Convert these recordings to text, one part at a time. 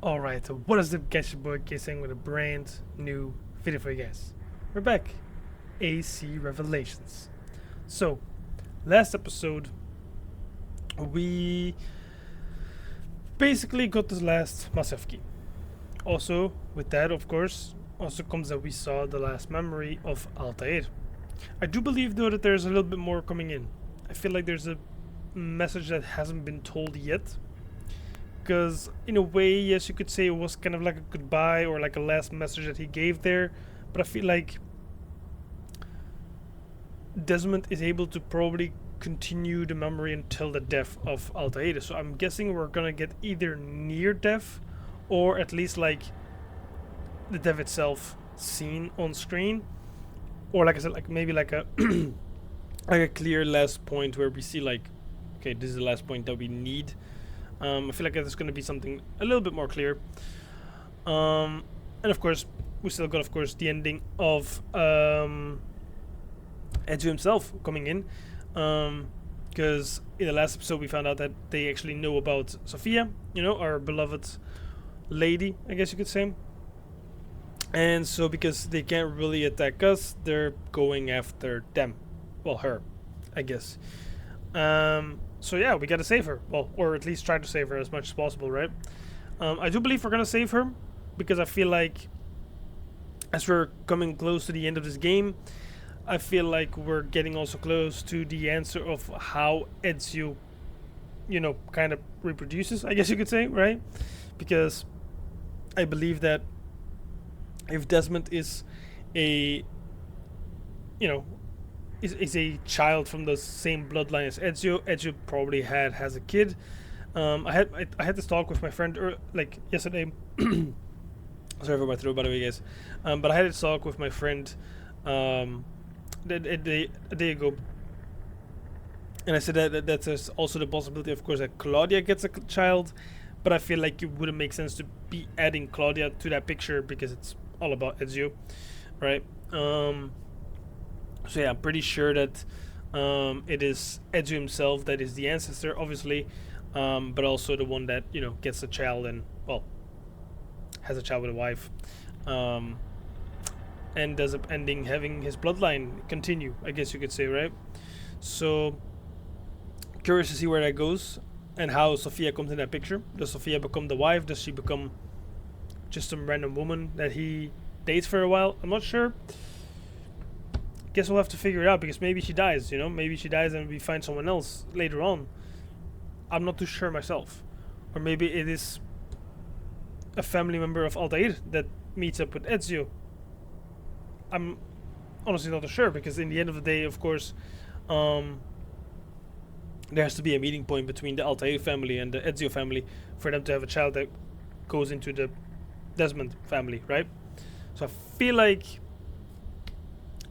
Alright, so what is up guys, your boy KSLightning with a brand new video for you guys. We're back. AC Revelations. So, last episode we basically got this last Massive key. Also, with that of course, also comes that we saw the last memory of Altair. I do believe though that there's a little bit more coming in. I feel like there's a message that hasn't been told yet. Because in a way, yes, you could say it was kind of like a goodbye or like a last message that he gave there, but I feel like Desmond is able to probably continue the memory until the death of Altair. So I'm guessing we're gonna get either near death or at least like the death itself seen on screen, or like I said, like maybe like a like a clear last point where we see like, okay, this is the last point that we need. I feel like it's going to be something a little bit more clear. And of course, we still got, of course, the ending of EZIO himself coming in. Because in the last episode, we found out that they actually know about Sophia, you know, our beloved lady, I guess you could say. And so, because they can't really attack us, they're going after them. Well, her, I guess. So yeah, we gotta save her. Well, or at least try to save her as much as possible, right? I do believe we're gonna save her, because I feel like as we're coming close to the end of this game, I feel like we're getting also close to the answer of how EZIO, you know, kind of reproduces, I guess you could say, right? Because I believe that if Desmond is a, you know, is a child from the same bloodline as EZIO. EZIO probably has a kid. I had this talk with my friend like yesterday. Sorry for my throat, by the way, guys. But I had this talk with my friend a day ago, and I said that there's also the possibility, of course, that Claudia gets a child. But I feel like it wouldn't make sense to be adding Claudia to that picture because it's all about EZIO, right? So yeah, I'm pretty sure that it is EZIO himself that is the ancestor, obviously, but also the one that, you know, gets a child and, well, has a child with a wife, and ends up ending having his bloodline continue, I guess you could say, right? So curious to see where that goes and how Sophia comes in that picture. Does Sophia become the wife? Does she become just some random woman that he dates for a while? I'm not sure. Guess we'll have to figure it out, because maybe she dies, you know, maybe she dies and we find someone else later on. I'm not too sure myself. Or maybe it is a family member of Altair that meets up with EZIO. I'm honestly not too sure, because in the end of the day, of course, there has to be a meeting point between the Altair family and the EZIO family for them to have a child that goes into the Desmond family, right? So I feel like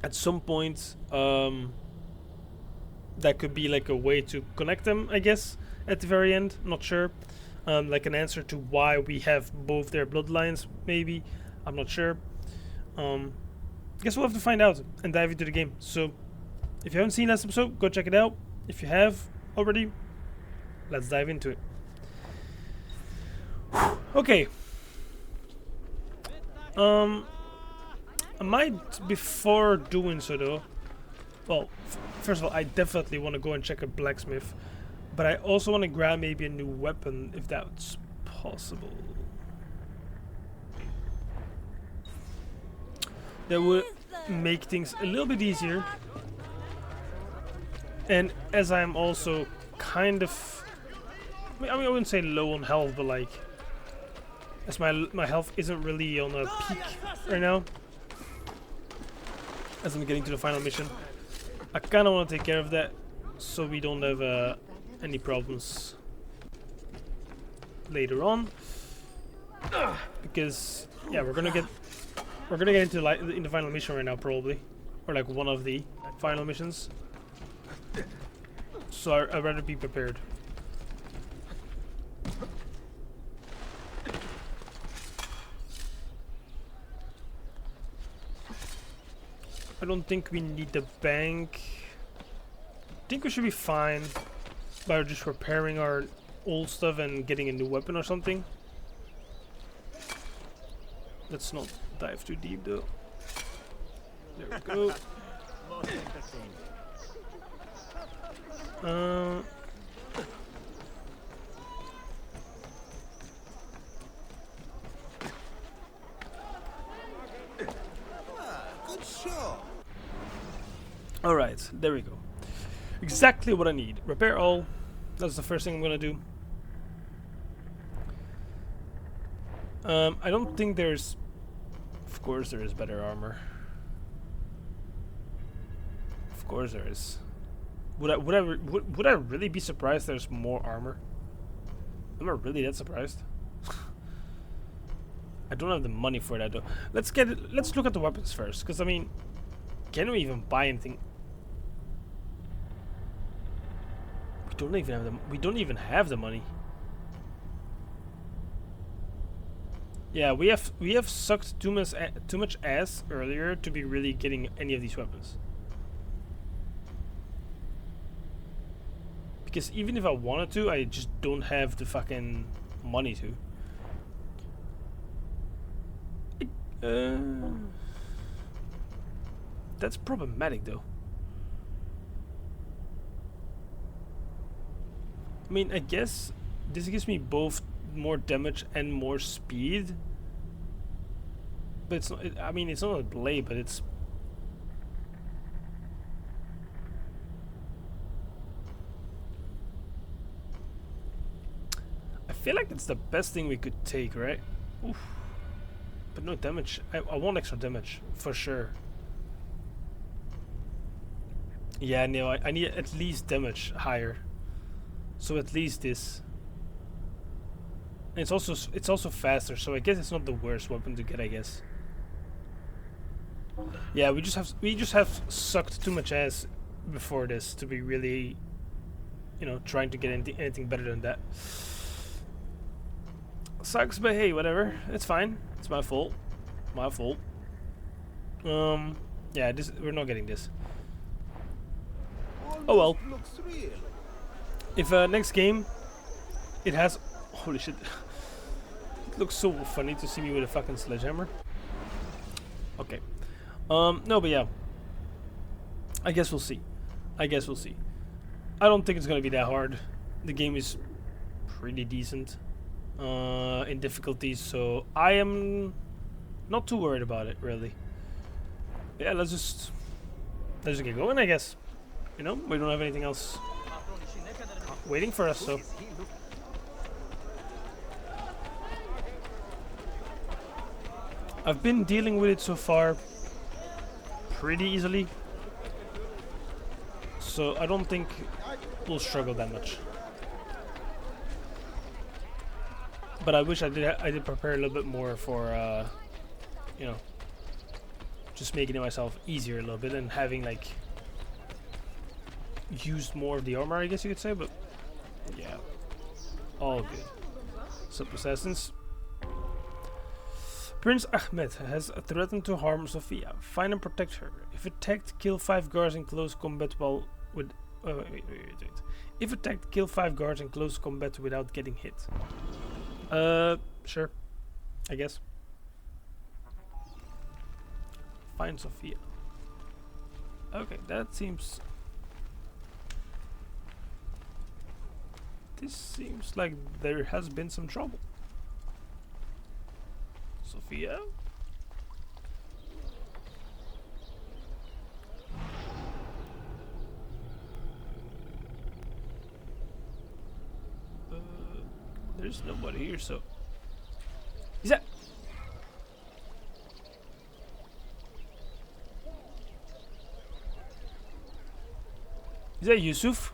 at some point, that could be like a way to connect them, I guess, at the very end. Not sure. Like an answer to why we have both their bloodlines, maybe. I'm not sure. Guess we'll have to find out and dive into the game. So, if you haven't seen last episode, go check it out. If you have already, let's dive into it. Okay. I might, before doing so though, well, first of all, I definitely want to go and check a blacksmith, but I also want to grab maybe a new weapon if that's possible. That would make things a little bit easier. And as I'm also kind of, I mean, I wouldn't say low on health, but like, as my health isn't really on a peak right now, as I'm getting to the final mission, I kind of want to take care of that so we don't have any problems later on. Because yeah, we're gonna get into in the final mission right now, probably, or like one of the final missions. So I'd rather be prepared. I don't think we need the bank. I think we should be fine by just repairing our old stuff and getting a new weapon or something. Let's not dive too deep though. There we go. Good shot. Alright, there we go. Exactly what I need. Repair all. That's the first thing I'm gonna do. I don't think there's... Of course there is better armor. Of course there is. Would I really be surprised there's more armor? Am I really that surprised? I don't have the money for that though. Let's look at the weapons first, because I mean, can we even buy anything? We don't even have the money. Yeah, we have sucked too much ass earlier to be really getting any of these weapons. Because even if I wanted to, I just don't have the fucking money to. That's problematic though. I mean, I guess this gives me both more damage and more speed. But it's not, I mean, it's not a blade, but it's... I feel like it's the best thing we could take, right? Oof. But no damage. I want extra damage, for sure. Yeah, no, I need at least damage higher. So at least this. And it's also faster, so I guess it's not the worst weapon to get, I guess. Yeah, we just have sucked too much ass before this to be really, you know, trying to get anything better than that. Sucks, but hey, whatever. It's fine. It's my fault. My fault. Yeah, we're not getting this. Oh well. If next game it has... Holy shit. It looks so funny to see me with a fucking sledgehammer. Okay. No, but yeah. I guess we'll see. I don't think it's gonna be that hard. The game is pretty decent in difficulties, so I am not too worried about it, really. Yeah, let's just get going, I guess. You know, we don't have anything else waiting for us, so... I've been dealing with it so far pretty easily, so I don't think we'll struggle that much. But I wish I did prepare a little bit more for, you know, just making it myself easier a little bit and having like used more of the armor, I guess you could say. But yeah, all good. Sub assassins. Prince Ahmed has threatened to harm Sophia. Find and protect her. If attacked, kill 5 guards in close combat while with. Wait. If attacked, kill 5 guards in close combat without getting hit. Sure. I guess. Find Sophia. Okay, that seems... This seems like there has been some trouble. Sophia? There's nobody here, so... Is that... Is that Yusuf?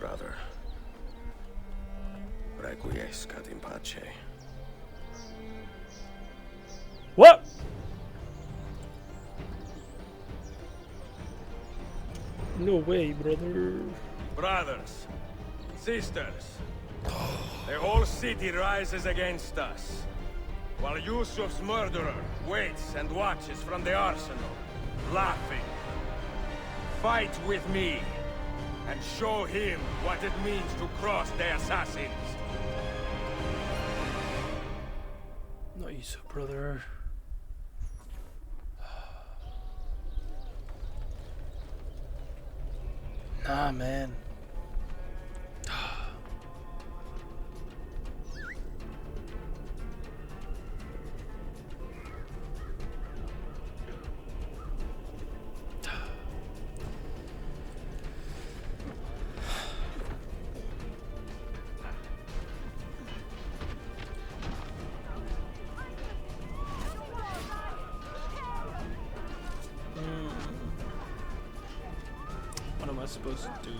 Brother. Requiescat in pace. What? No way, brother. Brothers, sisters, The whole city rises against us, while Yusuf's murderer waits and watches from the arsenal, laughing. Fight with me, and show him what it means to cross the assassins. Nice, brother. Nah, man. What am I supposed to do?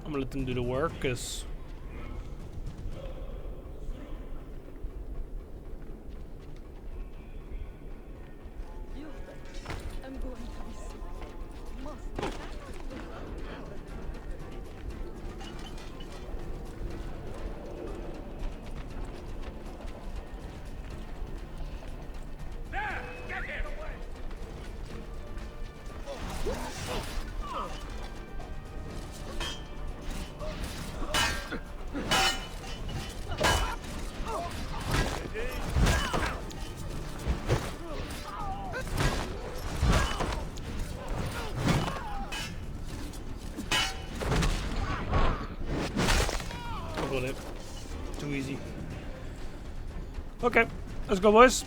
I'm gonna let them do the work, cause too easy. Okay, let's go, boys.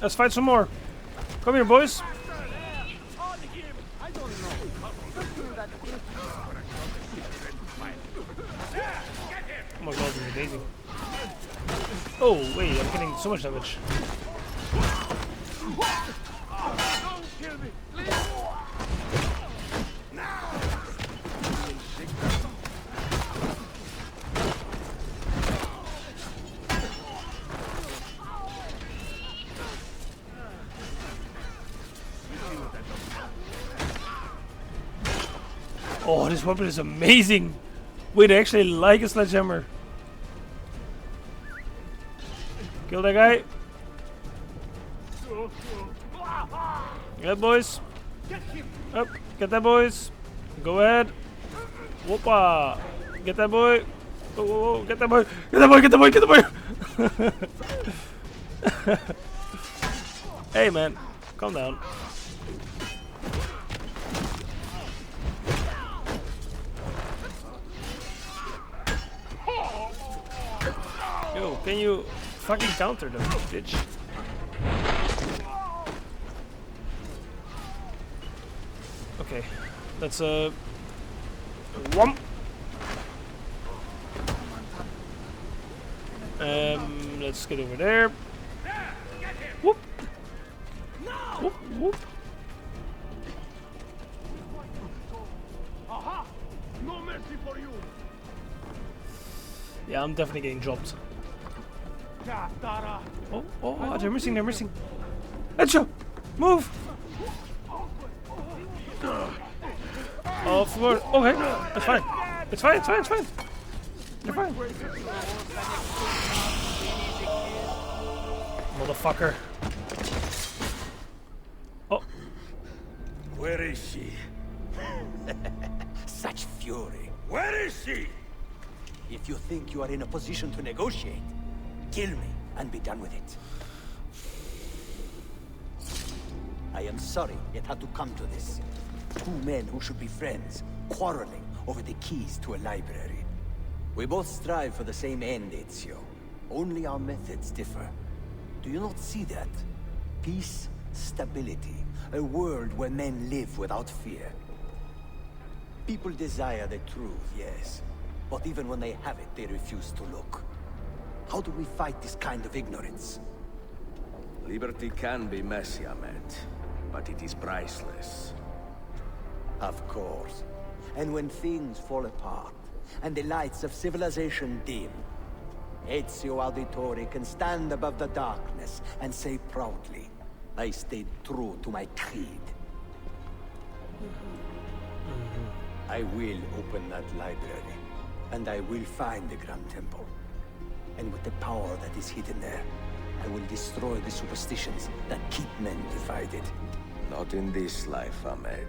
Let's fight some more. Come here, boys. Oh my god, this is amazing. Oh, wait, I'm getting so much damage. Oh, this weapon is amazing. Wait, I actually like a sledgehammer. Kill that guy. Yeah, boys. Up, get that, boys. Go ahead. Whoopa. Get that boy. Whoa, whoa, whoa. Get that boy. Get that boy. Get that boy. Get that boy. Hey, man. Calm down. Yo, can you fucking counter them, bitch? Okay, that's a whomp. Let's get over there. Whoop. Whoop, whoop. No mercy for you. Yeah, I'm definitely getting dropped. Oh, oh, they're missing, they're missing. Ezio, move! Oh, forward. Okay, it's fine. It's fine, it's fine, it's fine. You're fine. Motherfucker. Oh. Where is she? Such fury. Where is she? If you think you are in a position to negotiate, kill me and be done with it. I am sorry it had to come to this. Two men who should be friends, quarreling over the keys to a library. We both strive for the same end, Ezio. Only our methods differ. Do you not see that? Peace, stability, a world where men live without fear. People desire the truth, yes. But even when they have it, they refuse to look. How do we fight this kind of ignorance? Liberty can be messy, Ahmed, but it is priceless. Of course. And when things fall apart, and the lights of civilization dim, Ezio Auditore can stand above the darkness and say proudly, I stayed true to my creed. I will open that library, and I will find the Grand Temple. And with the power that is hidden there, I will destroy the superstitions that keep men divided. Not in this life, Ahmed.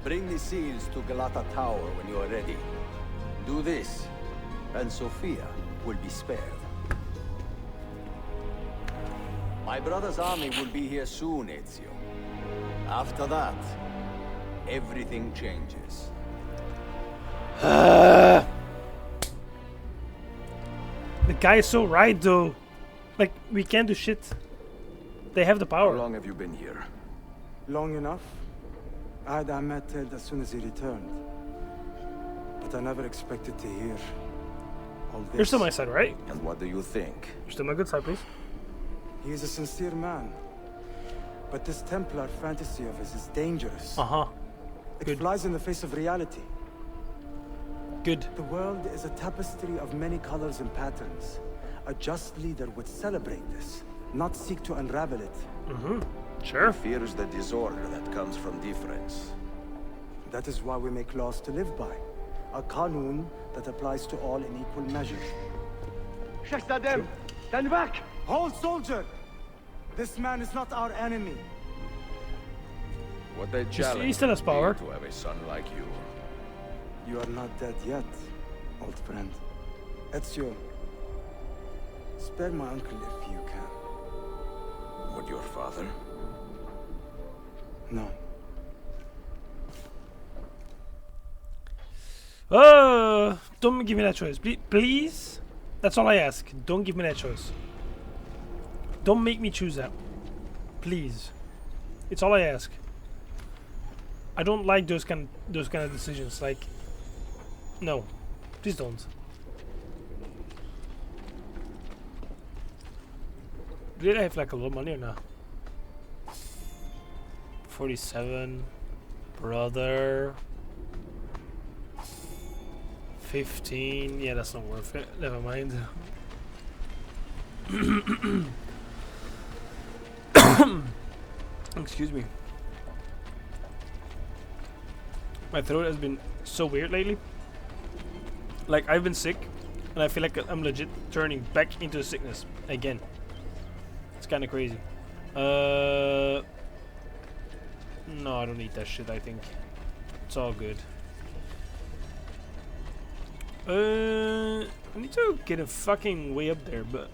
Bring the seals to Galata Tower when you are ready. Do this, and Sophia will be spared. My brother's army will be here soon, Ezio. After that, everything changes. The guy is so right, though. Like, we can't do shit. They have the How power. long have you been here? Long enough. I had Ahmed killed as soon as he returned. But I never expected to hear all this. You're still my side, right? And what do you think? You're still my good side, please. He is a sincere man. But this Templar fantasy of his is dangerous. Uh-huh. It Good. flies in the face of reality. Good. The world is a tapestry of many colors and patterns. A just leader would celebrate this, not seek to unravel it. Mm-hmm. Sure. Fears the disorder that comes from difference. That is why we make laws to live by. A qanun that applies to all in equal measure. Shahzadem, stand back! Hold, soldier! This man is not our enemy. What they challenge he still has power. to have a son like you. You are not dead yet, old friend. Ezio, spare my uncle if you can. Would your father? No. Don't give me that choice. Please? That's all I ask. Don't give me that choice. Don't make me choose that. Please. It's all I ask. I don't like those kind of decisions. Like, no. Please don't. Did I have like a lot of money or not? 47. Brother. 15. Yeah, that's not worth it. Never mind. Excuse me. My throat has been so weird lately. Like, I've been sick, and I feel like I'm legit turning back into sickness again. It's kind of crazy. No, I don't need that shit, I think. It's all good. I need to get a fucking way up there, but...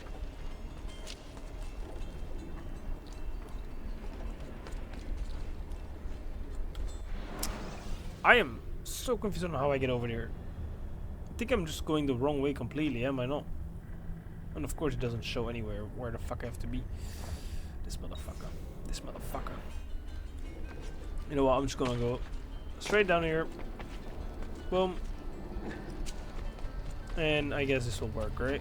I am so confused on how I get over there. I think I'm just going the wrong way completely, am I not? And of course it doesn't show anywhere where the fuck I have to be. This motherfucker. This motherfucker. You know what, I'm just gonna go straight down here. Boom. And I guess this will work, right?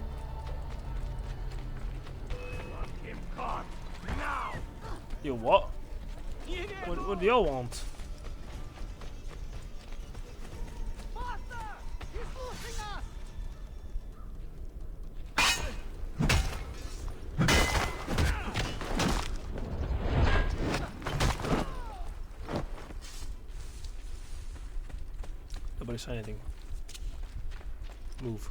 Yo, what? What do y'all want? Nobody saw anything. Move.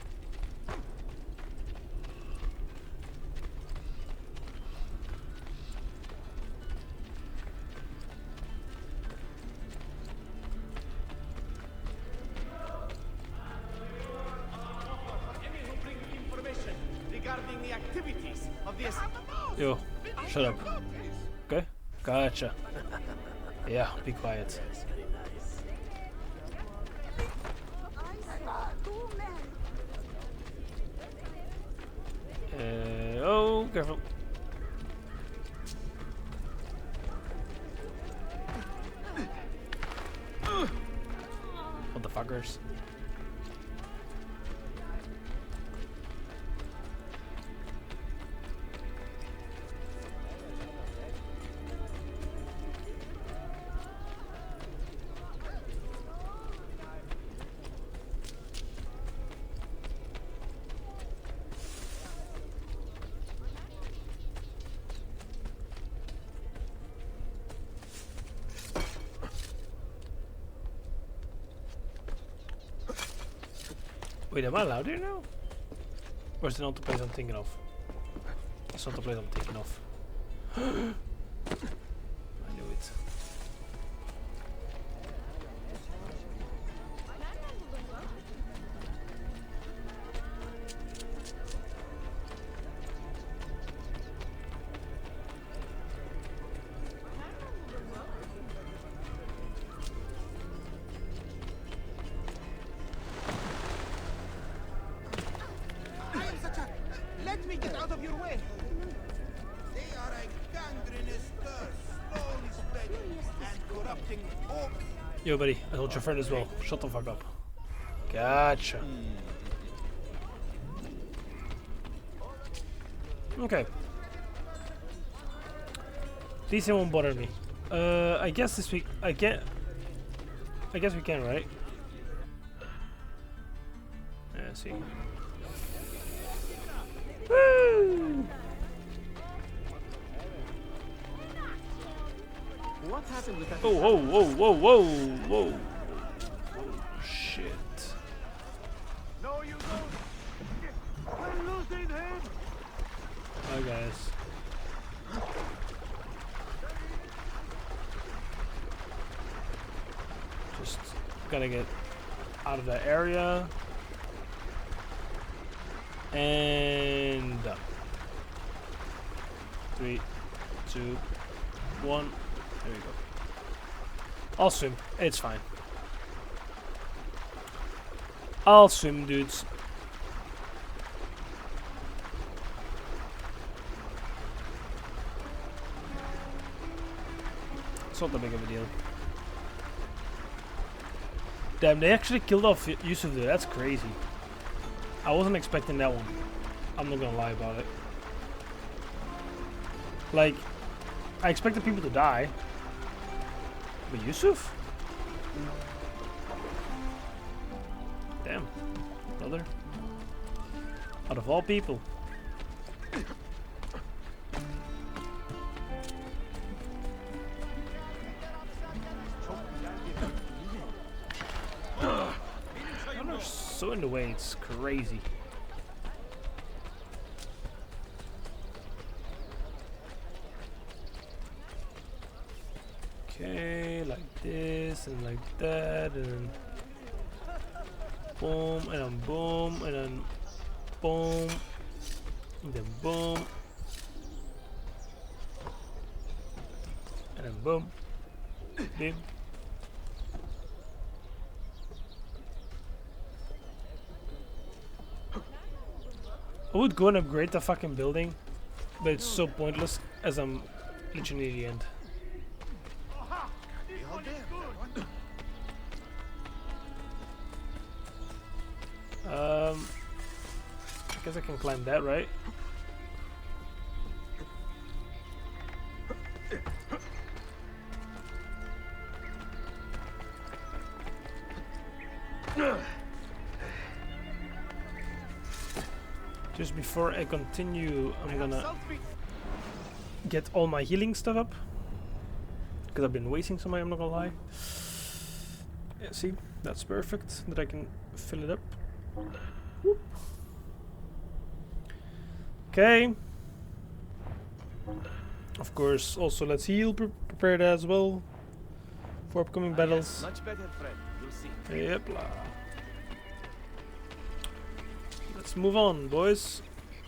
Regarding the activities of this. Yo, shut up. Okay? Gotcha. Yeah, be quiet. Oh, careful. What the fuckers? Wait, am I allowed here now? Or is it not the place I'm thinking of? It's not the place I'm thinking of. I knew it. Let me get out of your way. They are a gangrenous curse, slowly spreading and corrupting all. Yo, buddy, I told your friend as well. Shut the fuck up. Gotcha. Okay. These won't bother me. I guess this week I guess we can, right? Yeah, see. Woo! What happened with that? Oh, whoa, whoa, whoa, whoa, whoa. Shit. No, you don't. We're losing him. Hi, guys. Just gotta get out of that area. And done. 3, 2, 1. There we go. I'll swim. It's fine. I'll swim, dudes. It's not that big of a deal. Damn, they actually killed off Yusuf there. That's crazy. I wasn't expecting that one. I'm not gonna lie about it. Like, I expected people to die. But Yusuf? Damn. Brother. Out of all people. I'm so in the way, it's crazy. Okay, like this and like that, and then boom, and then boom, and then boom, and then boom, and then boom, bim. I would go and upgrade the fucking building, but it's so pointless as I'm literally near the end. I guess I can climb that, right? Just before I continue, I'm gonna get all my healing stuff up, because I've been wasting some. I'm not gonna lie. Yeah, see, that's perfect. That I can fill it up. Whoop. Okay. Of course, also let's heal. Prepare that as well for upcoming battles. Much better, friend. You'll see. Yep. Let's move on, boys.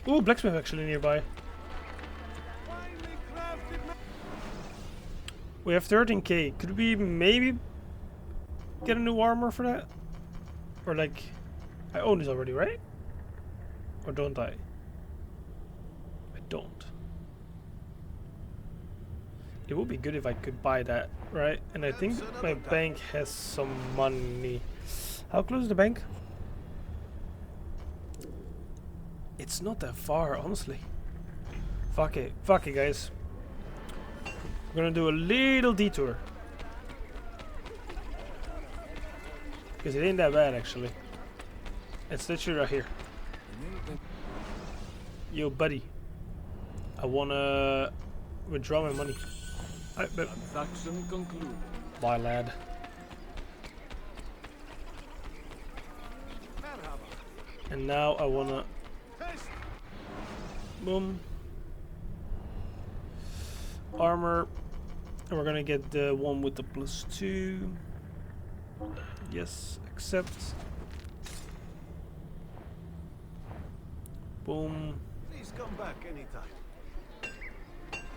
Ooh, blacksmith actually nearby. We have 13k. Could we maybe get a new armor for that? Or like, I own this already, right? Or don't I? I don't. It would be good if I could buy that, right? And I think my bank has some money. How close is the bank? It's not that far, honestly. Fuck it, guys. We're gonna do a little detour. Because it ain't that bad, actually. It's literally right here. Yo, buddy. I wanna withdraw my money. Transaction concluded. Bye, lad. And now I wanna boom armor, and we're gonna get the one with the +2. Yes, accept. Boom. Please come back anytime.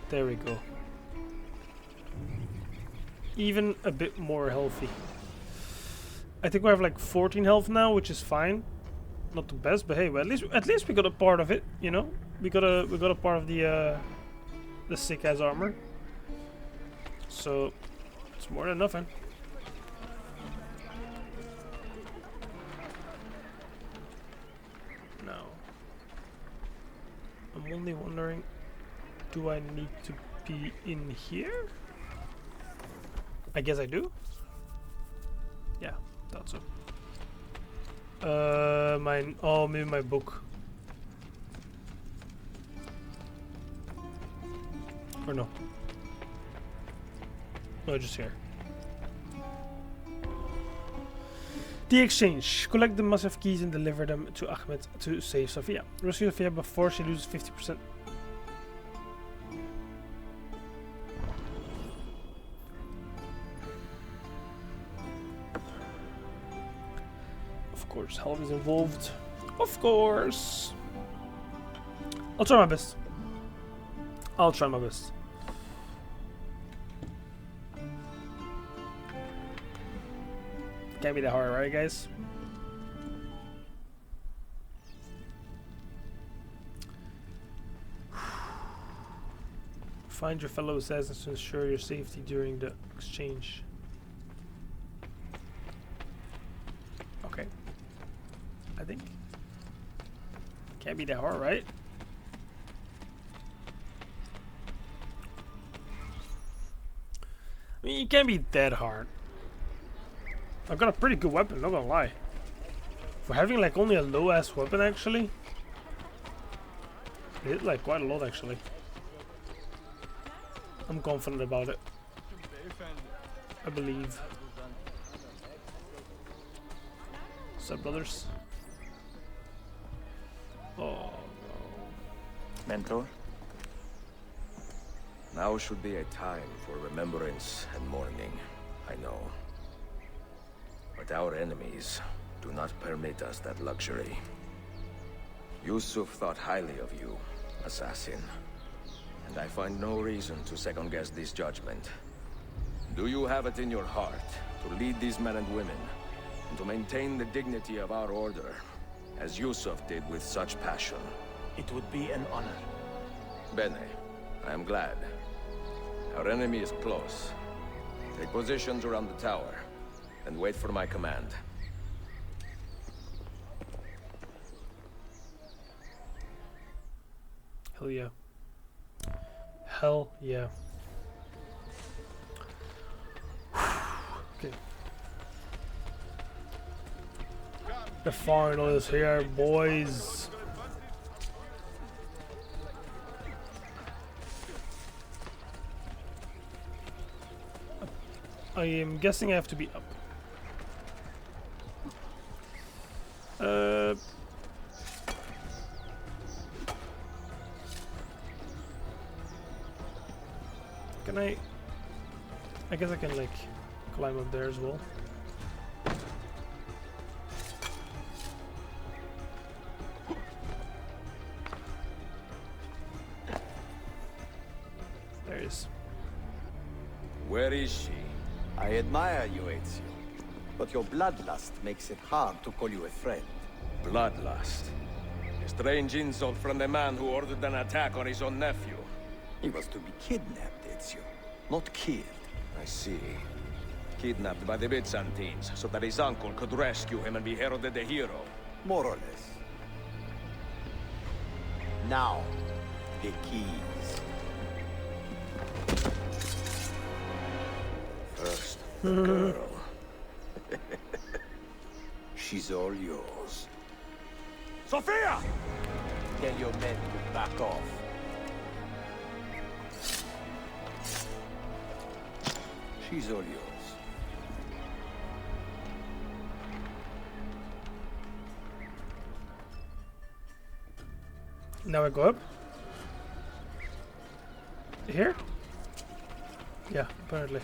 There we go. Even a bit more healthy. I think we have like 14 health now, which is fine. Not the best, but hey, well, at least we got a part of it, you know. We got a part of the sick ass armor. So it's more than nothing. Now I'm only wondering, do I need to be in here? I guess I do. Yeah, thought so. Maybe my book. Or no. No, just here. The exchange. Collect the massive keys and deliver them to Ahmed to save Sophia. Rescue Sophia before she loses 50%. Of course, help is involved. Of course. I'll try my best. I'll try my best. Can't be that hard, right, guys? Find your fellow assassins to ensure your safety during the exchange. Okay. I think. Can't be that hard, right? I mean, it can't be that hard. I've got a pretty good weapon, not gonna lie. For having like only a low ass weapon, actually, it hit like quite a lot, actually. I'm confident about it. I believe. What's up, brothers? Oh no. Mentor? Now should be a time for remembrance and mourning, I know. But our enemies do not permit us that luxury. Yusuf thought highly of you, assassin. And I find no reason to second-guess this judgment. Do you have it in your heart to lead these men and women, and to maintain the dignity of our order, as Yusuf did with such passion? It would be an honor. Bene, I am glad. Our enemy is close. Take positions around the tower, and wait for my command. Hell yeah. Hell yeah. Okay. The final is here, boys. I am guessing I have to be up. Can I guess I can like climb up there as well. There he is. Where is she? I admire you, Ezio. But your bloodlust makes it hard to call you a friend. Bloodlust. A strange insult from the man who ordered an attack on his own nephew. He was to be kidnapped, Ezio, not killed. I see. Kidnapped by the Byzantines, so that his uncle could rescue him and be heralded a hero. More or less. Now, the keys. First, the girl. She's all yours. Sophia! Tell your men to back off. She's all yours. Now I go up. Here? Yeah, apparently.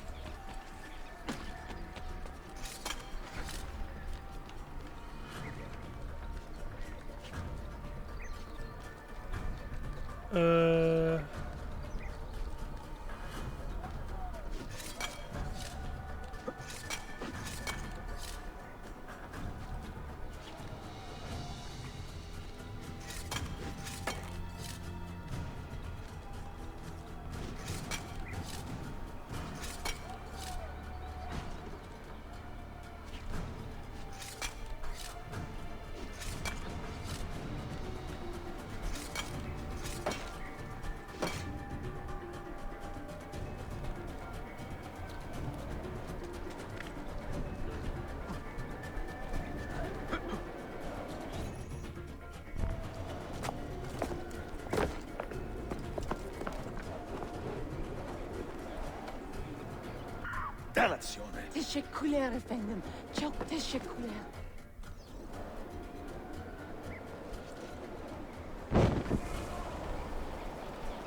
Dannazione! تشكلها efendim. Çok teşekkürler.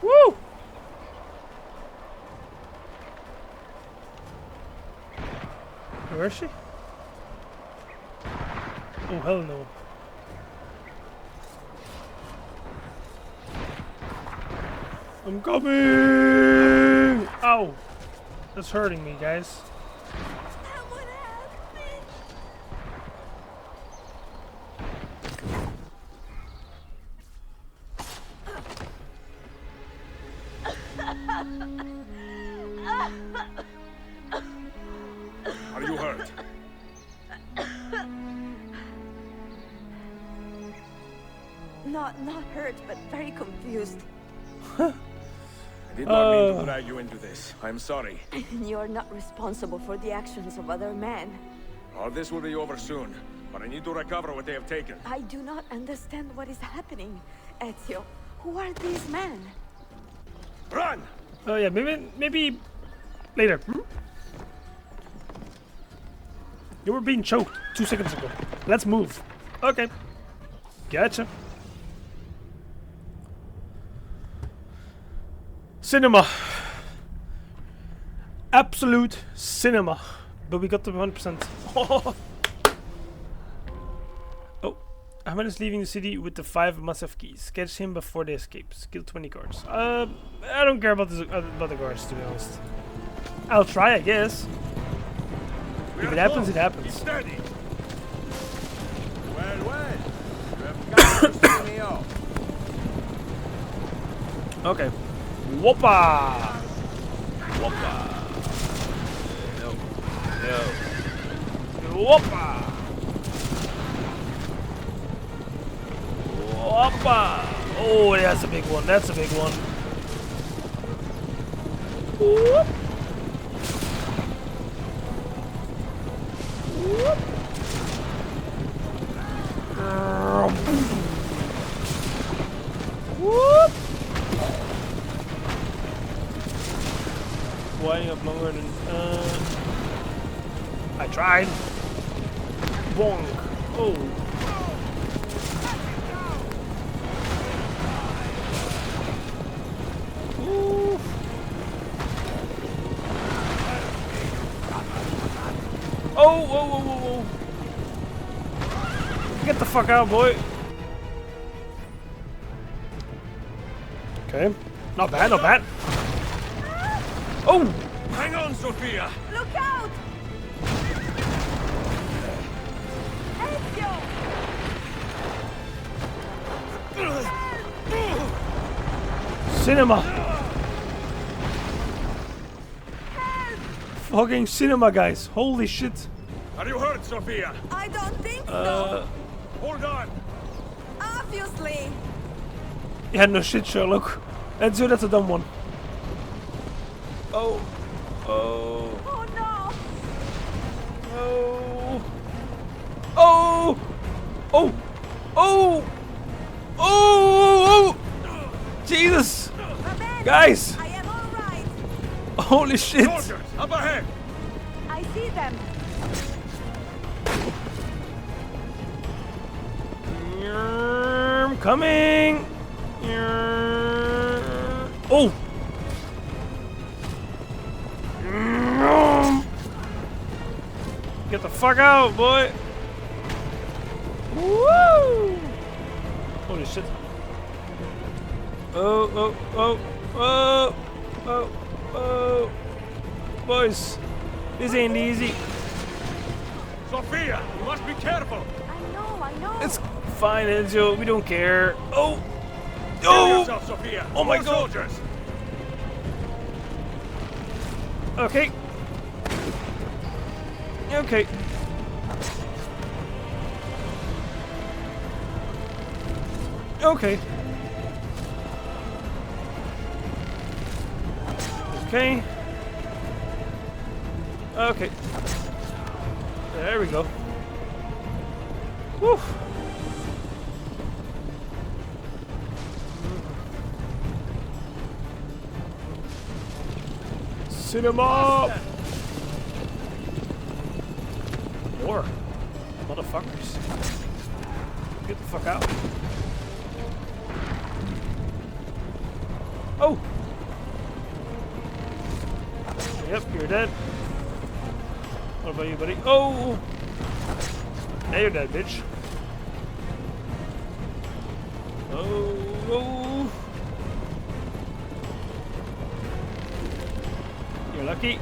Woo! Where is she? Oh, hell no. I'm coming! Ow! That's hurting me, guys. Someone help me. Are you hurt? Not hurt, but very confused. I did not mean to drag you into this. I'm sorry. You're not responsible for the actions of other men. All this will be over soon, but I need to recover what they have taken. I do not understand what is happening. Ezio, who are these men? Run! Oh yeah, maybe later. Hmm? You were being choked 2 seconds ago. Let's move. Okay. Gotcha. Cinema. Absolute cinema. But we got the 1%. Oh. Ahmed is leaving the city with the 5 massive keys. Catch him before they escape. Kill 20 guards. I don't care about the guards, to be honest. I'll try, I guess. If it happens, it happens. Keep steady. Well, well. You have got to see me off. Okay. Whoppa! Whoppa! No. No. Whoppa! Whoppa! Oh, that's a big one. That's a big one. Whoop! Whoop! Whoop! Winding up longer than I tried. Bonk. Oh. Ooh. Oh, whoa, whoa, whoa, whoa. Get the fuck out, boy. Okay. Not bad, not bad. Oh! Hang on, Sophia! Look out! Ezio! Cinema! Fucking cinema, guys. Holy shit. Are you hurt, Sophia? I don't think so. Hold on! Obviously. Yeah, no shit, Sherlock. Ezio, that's a dumb one. Oh. Oh. Oh no. Oh. Oh. Oh. Oh. Oh. Jesus. Amen. Guys. I am all right. Holy shit. Soldiers, up ahead! I see them. Coming. fuck out, boy! Woo! Holy shit. Oh, oh, oh, oh, oh, oh. Boys, this ain't easy. Sophia, you must be careful. I know. It's fine, Ezio. We don't care. Oh! Kill Oh! yourself, Sophia. Oh my More God. soldiers. Okay. Okay. Okay. Okay. Okay. There we go. Woo. Cinema! More motherfuckers. Get the fuck out. Oh! Yep, you're dead. What about you, buddy? Oh! Now you're dead, bitch. Oh, oh. You're lucky.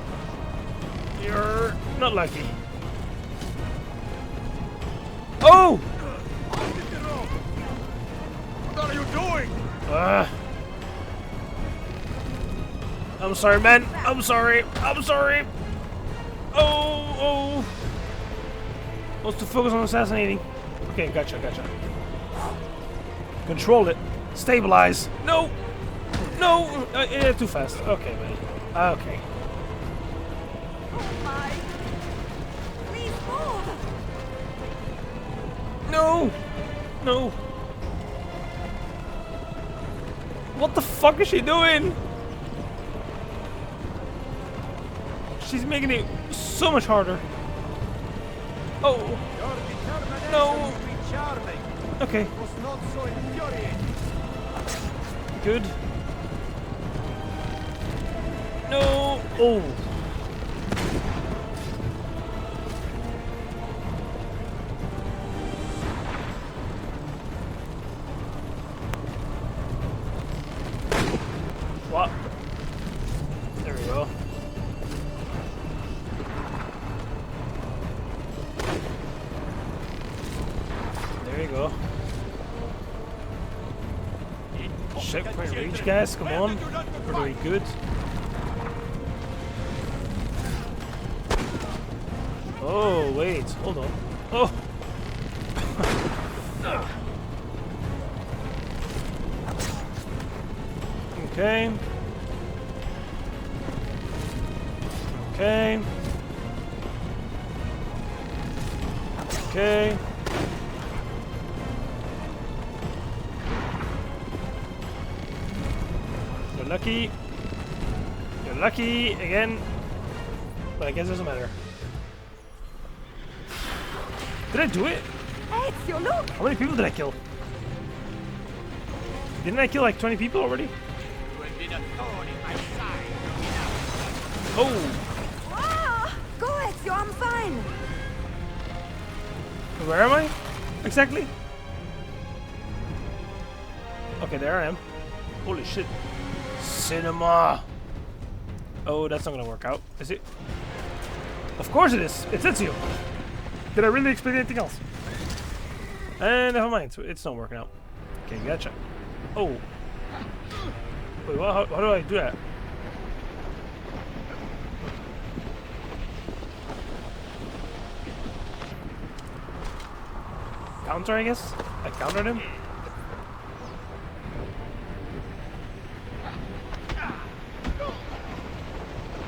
You're not lucky. Oh! What are you doing? I'm sorry, man. I'm sorry. I'm sorry. Oh, oh. Wants to focus on assassinating. Okay, gotcha, gotcha. Control it. Stabilize. No. No. Yeah, too fast. Okay, man. Okay. Oh my! Please move! No. No. What the fuck is she doing? She's making it so much harder. Oh. Your determination No. will be charming. Okay. It was not so infuriating. Good. No. Oh. What? There we go. There you go. Checkpoint reach, guys. Come on. We're doing good. Oh, wait. Hold on. Oh. Okay. Okay. Okay. You're lucky. You're lucky again. But I guess it doesn't matter. Did I do it? Ezio, look! How many people did I kill? Didn't I kill like 20 people already? Oh! Ah! Go, Ezio, I'm fine! Where am I? Exactly? Okay, there I am. Holy shit. Cinema! Oh, that's not gonna work out, is it? Of course it is! It's Ezio! Did I really expect anything else? And never mind, so it's not working out. Okay, gotcha. Oh. Wait, what? How do I do that? Counter, I guess? I countered him?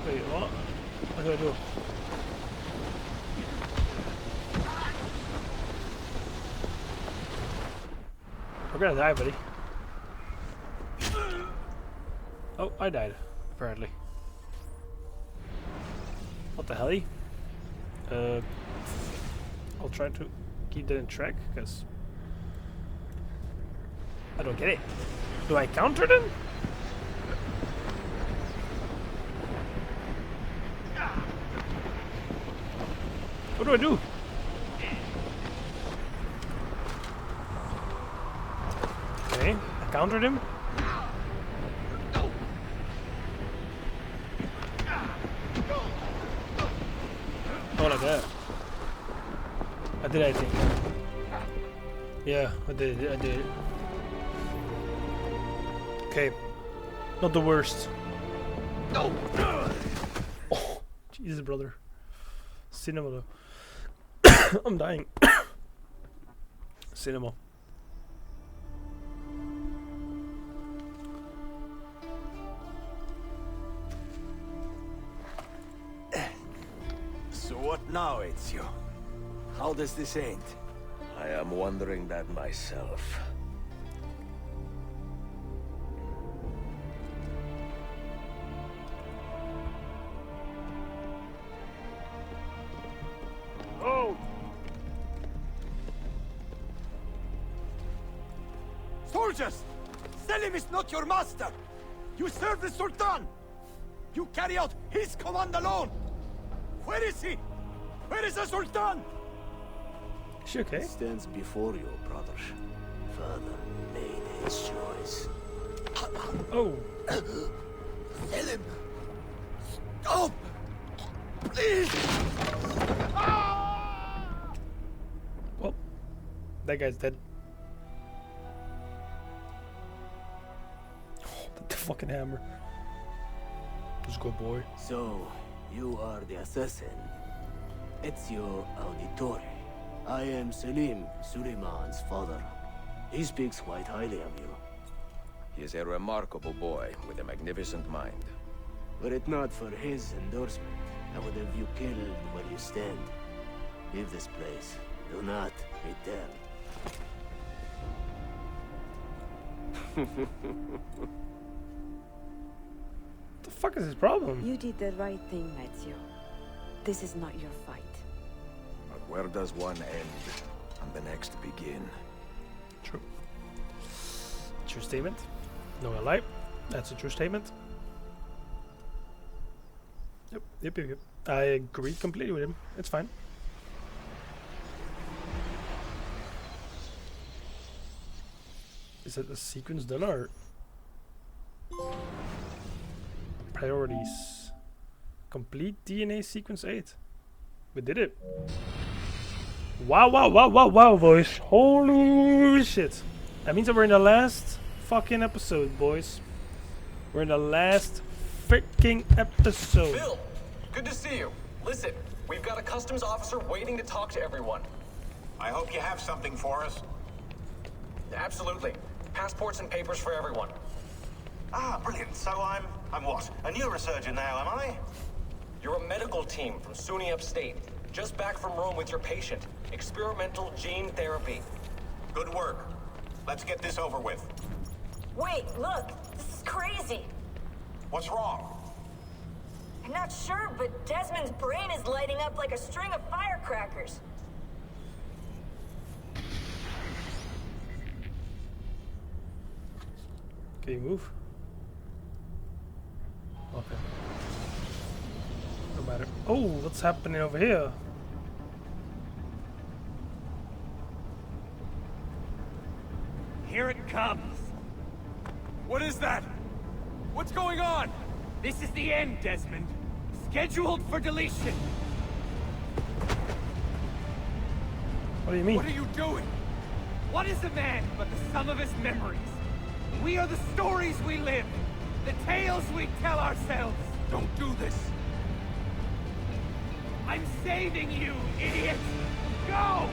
Wait, what? What do I do? We're gonna die, buddy. Oh, I died, apparently. What the hell? I'll try to keep that in track, because I don't get it. Do I counter them? What do I do? Okay, I countered him. Oh, like that. I did, I think. Yeah, I did. Okay. Not the worst. No! Oh, Jesus, brother. Cinema, though. I'm dying. Cinema. So what now, Ezio? How does this end? I am wondering that myself. Oh! Soldiers! Selim is not your master! You serve the Sultan! You carry out his command alone! Where is he? Where is the Sultan? Is she okay? He stands before you, brother. Father made his choice. Oh. Selim! Stop! Please! Well, that guy's dead. Oh, the fucking hammer. He's a good boy. So, you are the assassin. Ezio Auditore. I am Selim, Suleiman's father. He speaks quite highly of you. He is a remarkable boy with a magnificent mind. Were it not for his endorsement, I would have you killed where you stand. Leave this place. Do not return. What the fuck is his problem? You did the right thing, Ezio. This is not your fight. But where does one end and the next begin? True. True statement. No lie. That's a true statement. Yep. I agree completely with him. It's fine. Is that the sequence done or priorities? Complete DNA sequence 8. We did it. Wow, boys. Holy shit. That means that we're in the last fucking episode, boys. We're in the last freaking episode. Bill, good to see you. Listen, we've got a customs officer waiting to talk to everyone. I hope you have something for us. Absolutely. Passports and papers for everyone. Ah, brilliant. So I'm what? A neurosurgeon now, am I? You're a medical team from SUNY Upstate. Just back from Rome with your patient. Experimental gene therapy. Good work. Let's get this over with. Wait, look! This is crazy! What's wrong? I'm not sure, but Desmond's brain is lighting up like a string of firecrackers. Can you move? Okay. No matter. Oh, what's happening over here? Here it comes. What is that? What's going on? This is the end, Desmond. Scheduled for deletion. What do you mean? What are you doing? What is a man but the sum of his memories? We are the stories we live, the tales we tell ourselves. Don't do this. I'm saving you, idiot! Go!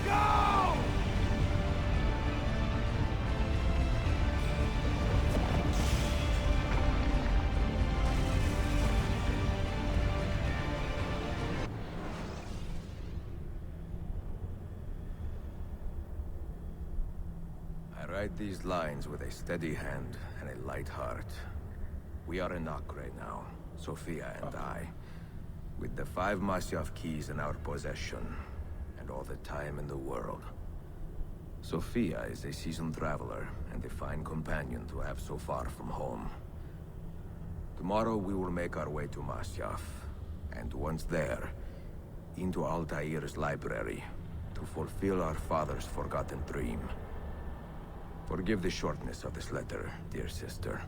Go! I write these lines with a steady hand and a light heart. We are in Acre now, Sophia and I, with the 5 Masyaf keys in our possession, and all the time in the world. Sophia is a seasoned traveler and a fine companion to have so far from home. Tomorrow we will make our way to Masyaf, And once there, into Altair's library, to fulfill our father's forgotten dream. Forgive the shortness of this letter, dear sister.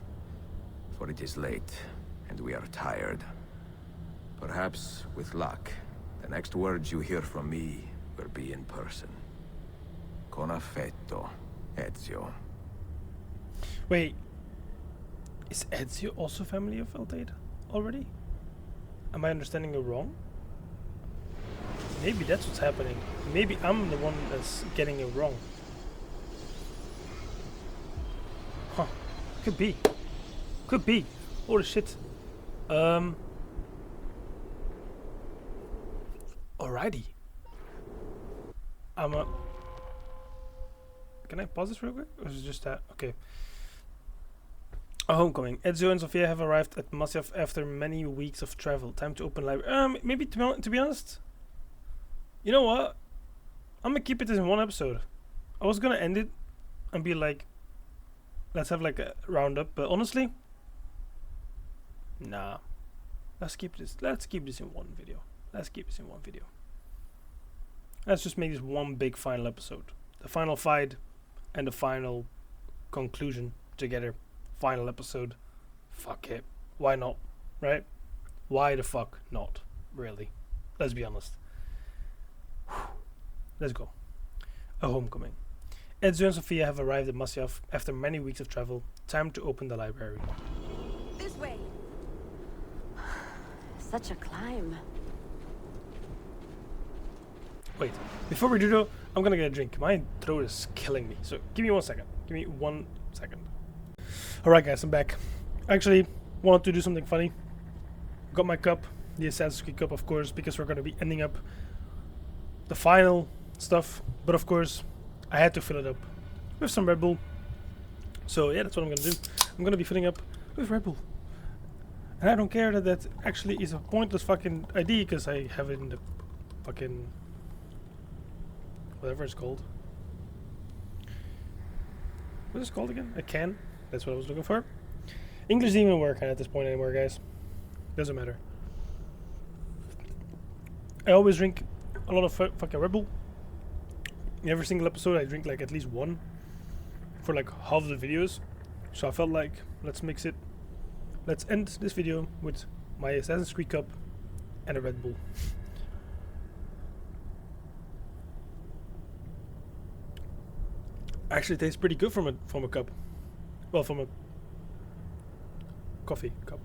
For it is late, and we are tired. Perhaps, with luck, the next words you hear from me will be in person. Con affetto, Ezio. Wait, is Ezio also family of Altair already? Am I understanding it wrong? Maybe that's what's happening. Maybe I'm the one that's getting it wrong. Huh. Could be. Could be. Holy shit. Alrighty. Can I pause this real quick? Or is it just that? Okay. A homecoming. Ezio and Sofia have arrived at Masyaf after many weeks of travel. Time to open library. Maybe to be honest, you know what? I'm gonna keep it in one episode. I was gonna end it and be like, let's have like a roundup. But honestly, nah. Let's keep this in one video. Let's just make this one big final episode. The final fight and the final conclusion together. Final episode. Fuck it. Why not? Right? Why the fuck not? Really? Let's be honest. Let's go. A homecoming. Ezio and Sofia have arrived at Masyaf after many weeks of travel. Time to open the library. This way. Such a climb. Wait, before we do though, I'm gonna get a drink. My throat is killing me. So give me 1 second. Give me 1 second. Alright guys, I'm back. Actually, wanted to do something funny. Got my cup, the Assassin's Creed cup of course, because we're gonna be ending up the final stuff. But of course, I had to fill it up with some Red Bull. So yeah, that's what I'm gonna do. I'm gonna be filling up with Red Bull. And I don't care that that actually is a pointless fucking idea, because I have it in the fucking whatever it's called. What is it called again? A can? That's what I was looking for. English doesn't even work at this point anymore, guys. Doesn't matter. I always drink a lot of fucking Red Bull. In every single episode I drink like at least one for like half the videos. So I felt like, let's mix it. Let's end this video with my Assassin's Creed cup and a Red Bull. Actually, it tastes pretty good from a cup. Well, from a coffee cup.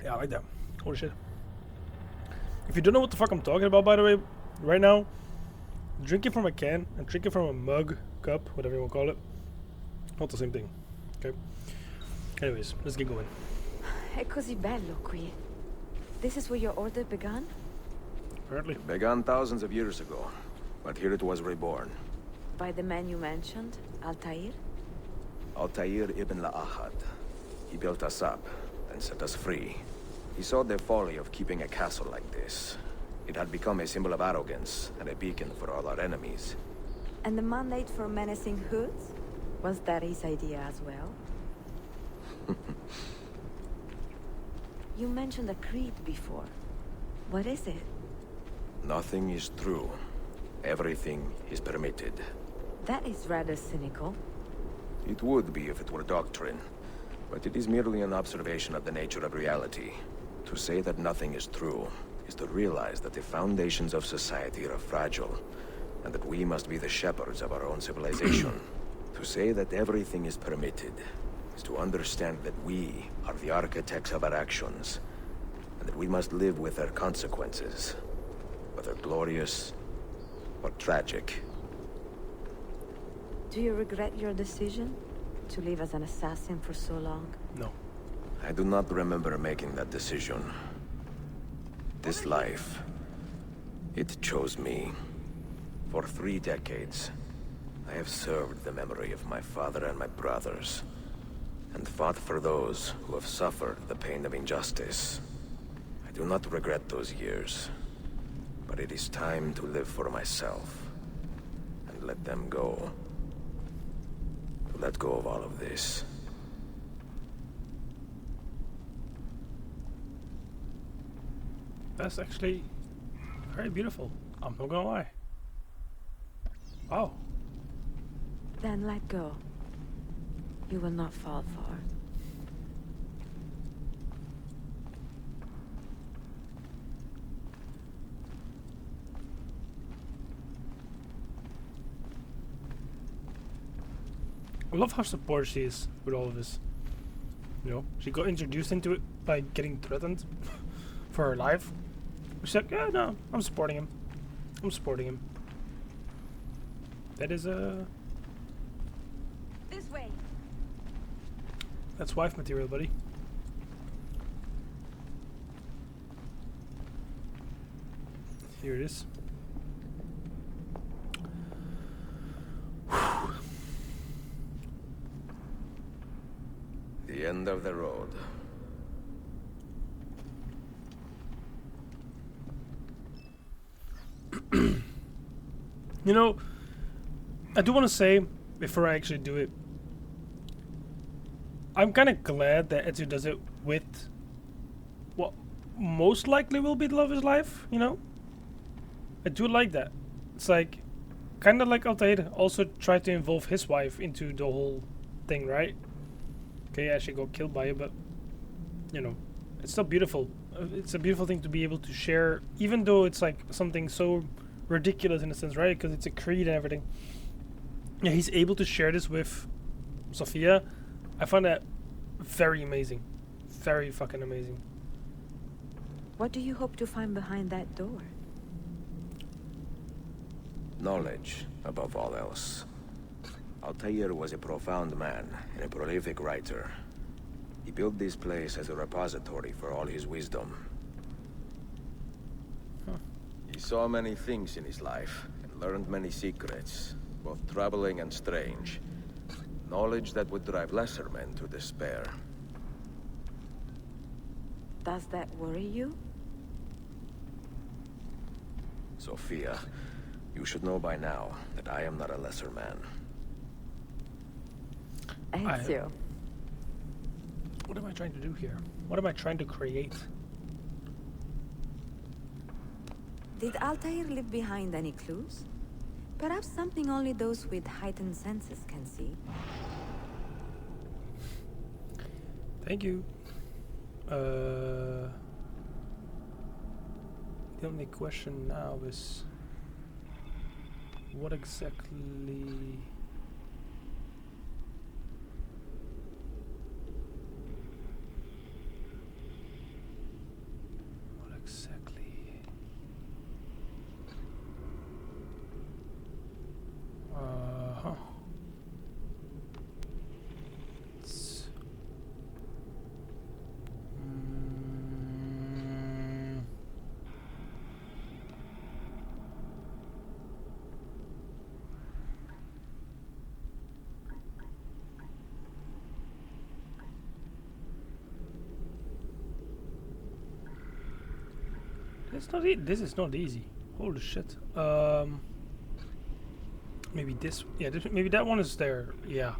Yeah, I like that. Holy shit. If you don't know what the fuck I'm talking about, by the way, right now, drinking from a can and drinking from a mug, cup, whatever you want to call it, not the same thing. Okay? Anyways, let's get going. È così bello qui. This is where your order began? Apparently. It began thousands of years ago, but here it was reborn. By the man you mentioned, Altair? Altair ibn La'ahad. He built us up and set us free. He saw the folly of keeping a castle like this. It had become a symbol of arrogance and a beacon for all our enemies. And the mandate for menacing hoods? Was that his idea as well? You mentioned a creed before. What is it? Nothing is true. Everything is permitted. That is rather cynical. It would be if it were doctrine, but it is merely an observation of the nature of reality. To say that nothing is true is to realize that the foundations of society are fragile, and that we must be the shepherds of our own civilization. To say that everything is permitted is to understand that we are the architects of our actions, and that we must live with their consequences, whether glorious or tragic. Do you regret your decision to live as an assassin for so long? No. I do not remember making that decision. This life, it chose me. For 3 decades, I have served the memory of my father and my brothers, and fought for those who have suffered the pain of injustice. I do not regret those years, but it is time to live for myself, and let them go. To let go of all of this. That's actually very beautiful. I'm not gonna lie. Wow. Then let go. You will not fall far. I love how supportive she is with all of this. You know, she got introduced into it by getting threatened for her life. She's like, yeah, no, I'm supporting him. I'm supporting him. That is This way. that's wife material, buddy. Here it is. The end of the road. You know, I do want to say, before I actually do it, I'm kind of glad that Ezio does it with what most likely will be the love of his life, you know? I do like that. It's like, kind of like Altair also tried to involve his wife into the whole thing, right? Okay, yeah, she got killed by it, but, you know, it's still beautiful. It's a beautiful thing to be able to share, even though it's like something so ridiculous in a sense, right? Because it's a creed and everything. Yeah, he's able to share this with Sophia. I find that very amazing. Very fucking amazing. What do you hope to find behind that door? Knowledge, above all else. Altair was a profound man and a prolific writer. He built this place as a repository for all his wisdom. He saw many things in his life and learned many secrets, both troubling and strange. Knowledge that would drive lesser men to despair. Does that worry you? Sophia, you should know by now that I am not a lesser man. Ezio. What am I trying to do here? What am I trying to create? Did Altair leave behind any clues? Perhaps something only those with heightened senses can see. Thank you. The only question now is what exactly... It's not this is not easy. Holy shit. Maybe this. Yeah, maybe that one is there. Yeah.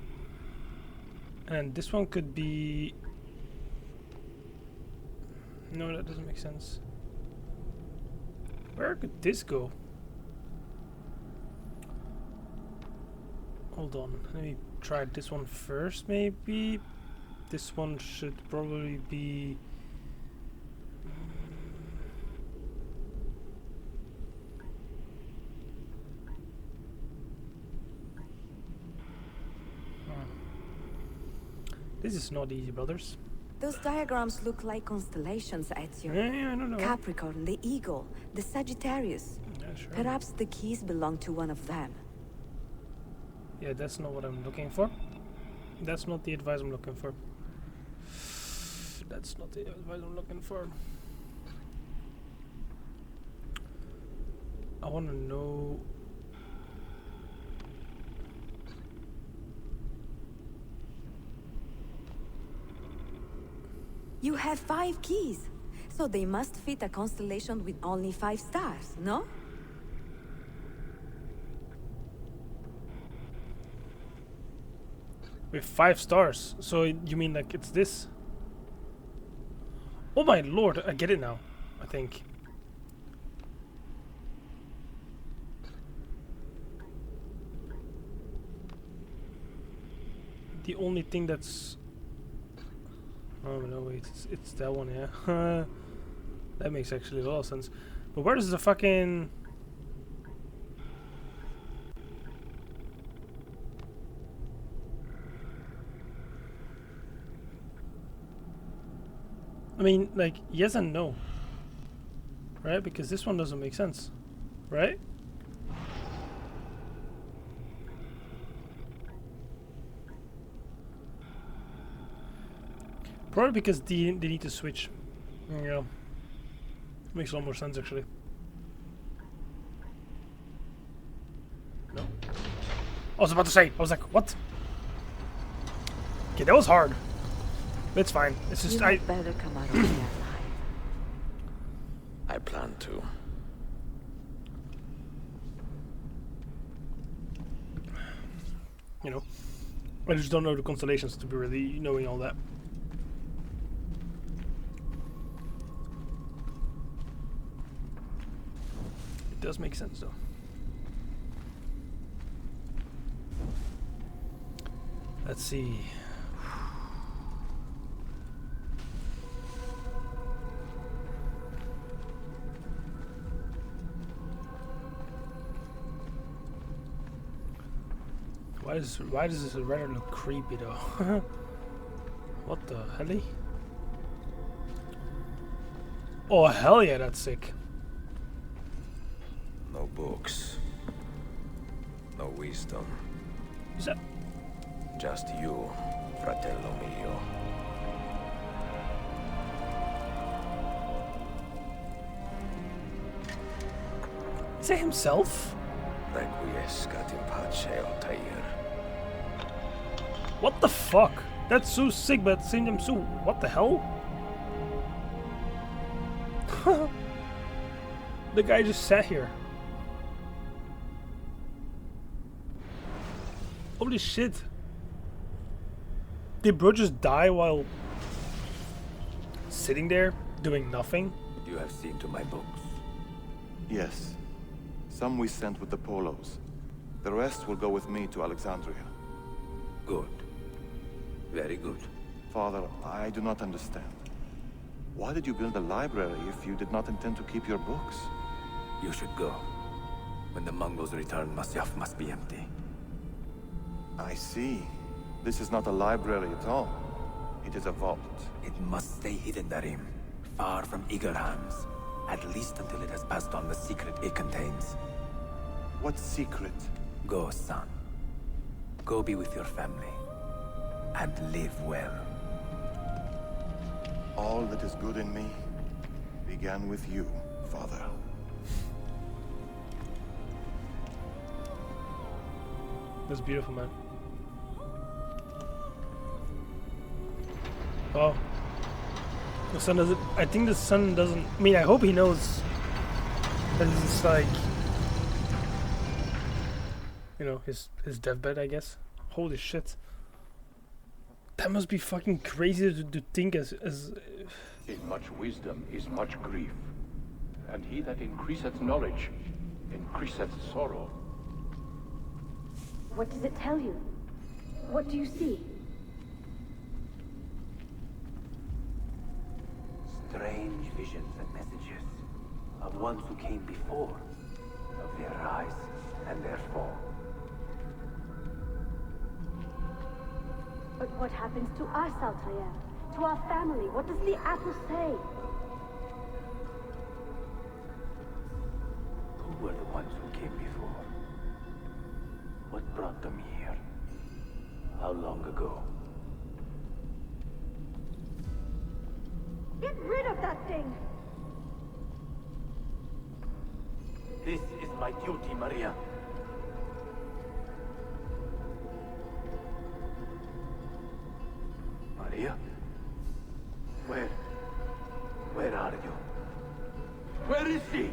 And this one could be. No, that doesn't make sense. Where could this go? Hold on. Let me try this one first, maybe. This one should probably be. This is not easy, brothers. Those diagrams look like constellations, Ezio. Yeah, I don't know. Capricorn, the Eagle, the Sagittarius. Yeah, sure. Perhaps the keys belong to one of them. Yeah, that's not what I'm looking for. That's not the advice I'm looking for. That's not the advice I'm looking for. I want to know... You have 5 keys, so they must fit a constellation with only 5 stars, no? With 5 stars, so you mean like it's this? Oh my lord, I get it now, I think. the only thing that's... Oh no, wait, it's that one, yeah. That makes actually a lot of sense. But where does the fucking... I mean, like, yes and no. Right? Because this one doesn't make sense. Right? Probably because they need to switch. Yeah. Makes a lot more sense, actually. No. I was about to say, I was like, what? Okay, that was hard. It's fine. It's just You better come out of here alive. I plan to. You know, I just don't know the constellations to be really knowing all that. It does make sense, though. Let's see. Why does this rather look creepy though? What the hell? Oh hell yeah, that's sick. No books. No wisdom. Is that? Just you, fratello mio. Is that himself? Requiescat in pace, Altair. What the fuck? That's so sick, but at the same time so... What the hell? The guy just sat here. Holy shit. Did bro just die while... sitting there, doing nothing? You have seen to my books. Yes. Some we sent with the Polos. The rest will go with me to Alexandria. Good. Very good. Father, I do not understand. Why did you build a library if you did not intend to keep your books? You should go. When the Mongols return, Masyaf must be empty. I see. This is not a library at all. It is a vault. It must stay hidden, Darim. Far from eager hands. At least until it has passed on the secret it contains. What secret? Go, son. Go be with your family. And live well. All that is good in me began with you, Father. That's beautiful, man. Oh. The sun doesn't... I think the sun doesn't... I mean, I hope he knows that this is like... You know, his deathbed, I guess. Holy shit. That must be fucking crazy to think as... In much wisdom is much grief. And he that increaseth knowledge, increaseth sorrow. What does it tell you? What do you see? Strange visions and messages of ones who came before, of their rise and their fall. But what happens to us, Altair? To our family? What does the apple say? Who were the ones who came before? What brought them here? How long ago? Get rid of that thing! This is my duty, Maria. Maria? Where are you? Where is she?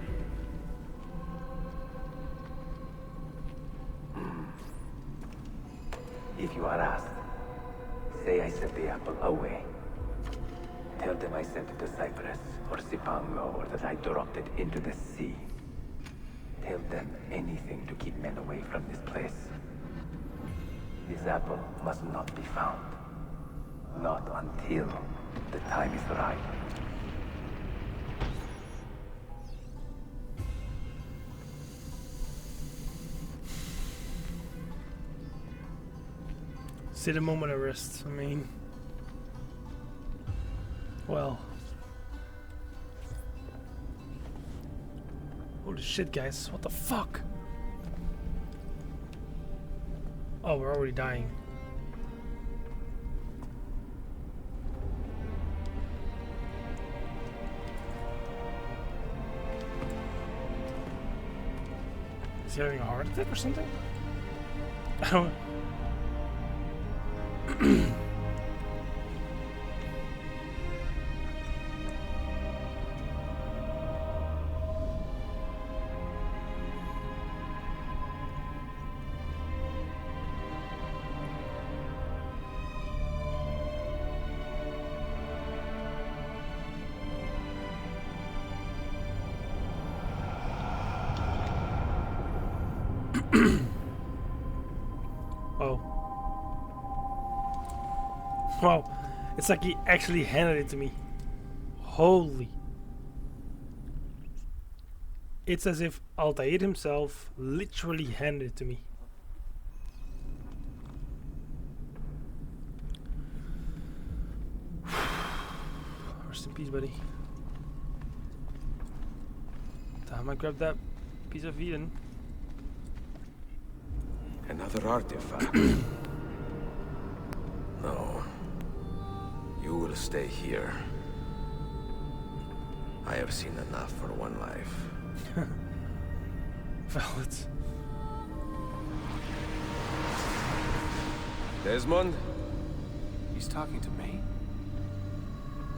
If you are asked, say I sent the apple away. Tell them I sent it to Cyprus, or Cipango, or that I dropped it into the sea. Tell them anything to keep men away from this place. This apple must not be found. Not until the time is right. See the moment of rest. I mean, well, holy shit, guys! What the fuck? Oh, we're already dying. Is he having a heart attack or something? I don't. Wow, it's like he actually handed it to me. Holy. It's as if Altair himself literally handed it to me. Rest in peace, buddy. Time I grabbed that piece of Eden. Another artifact. No. You will stay here. I have seen enough for one life. Valid. Desmond? He's talking to me?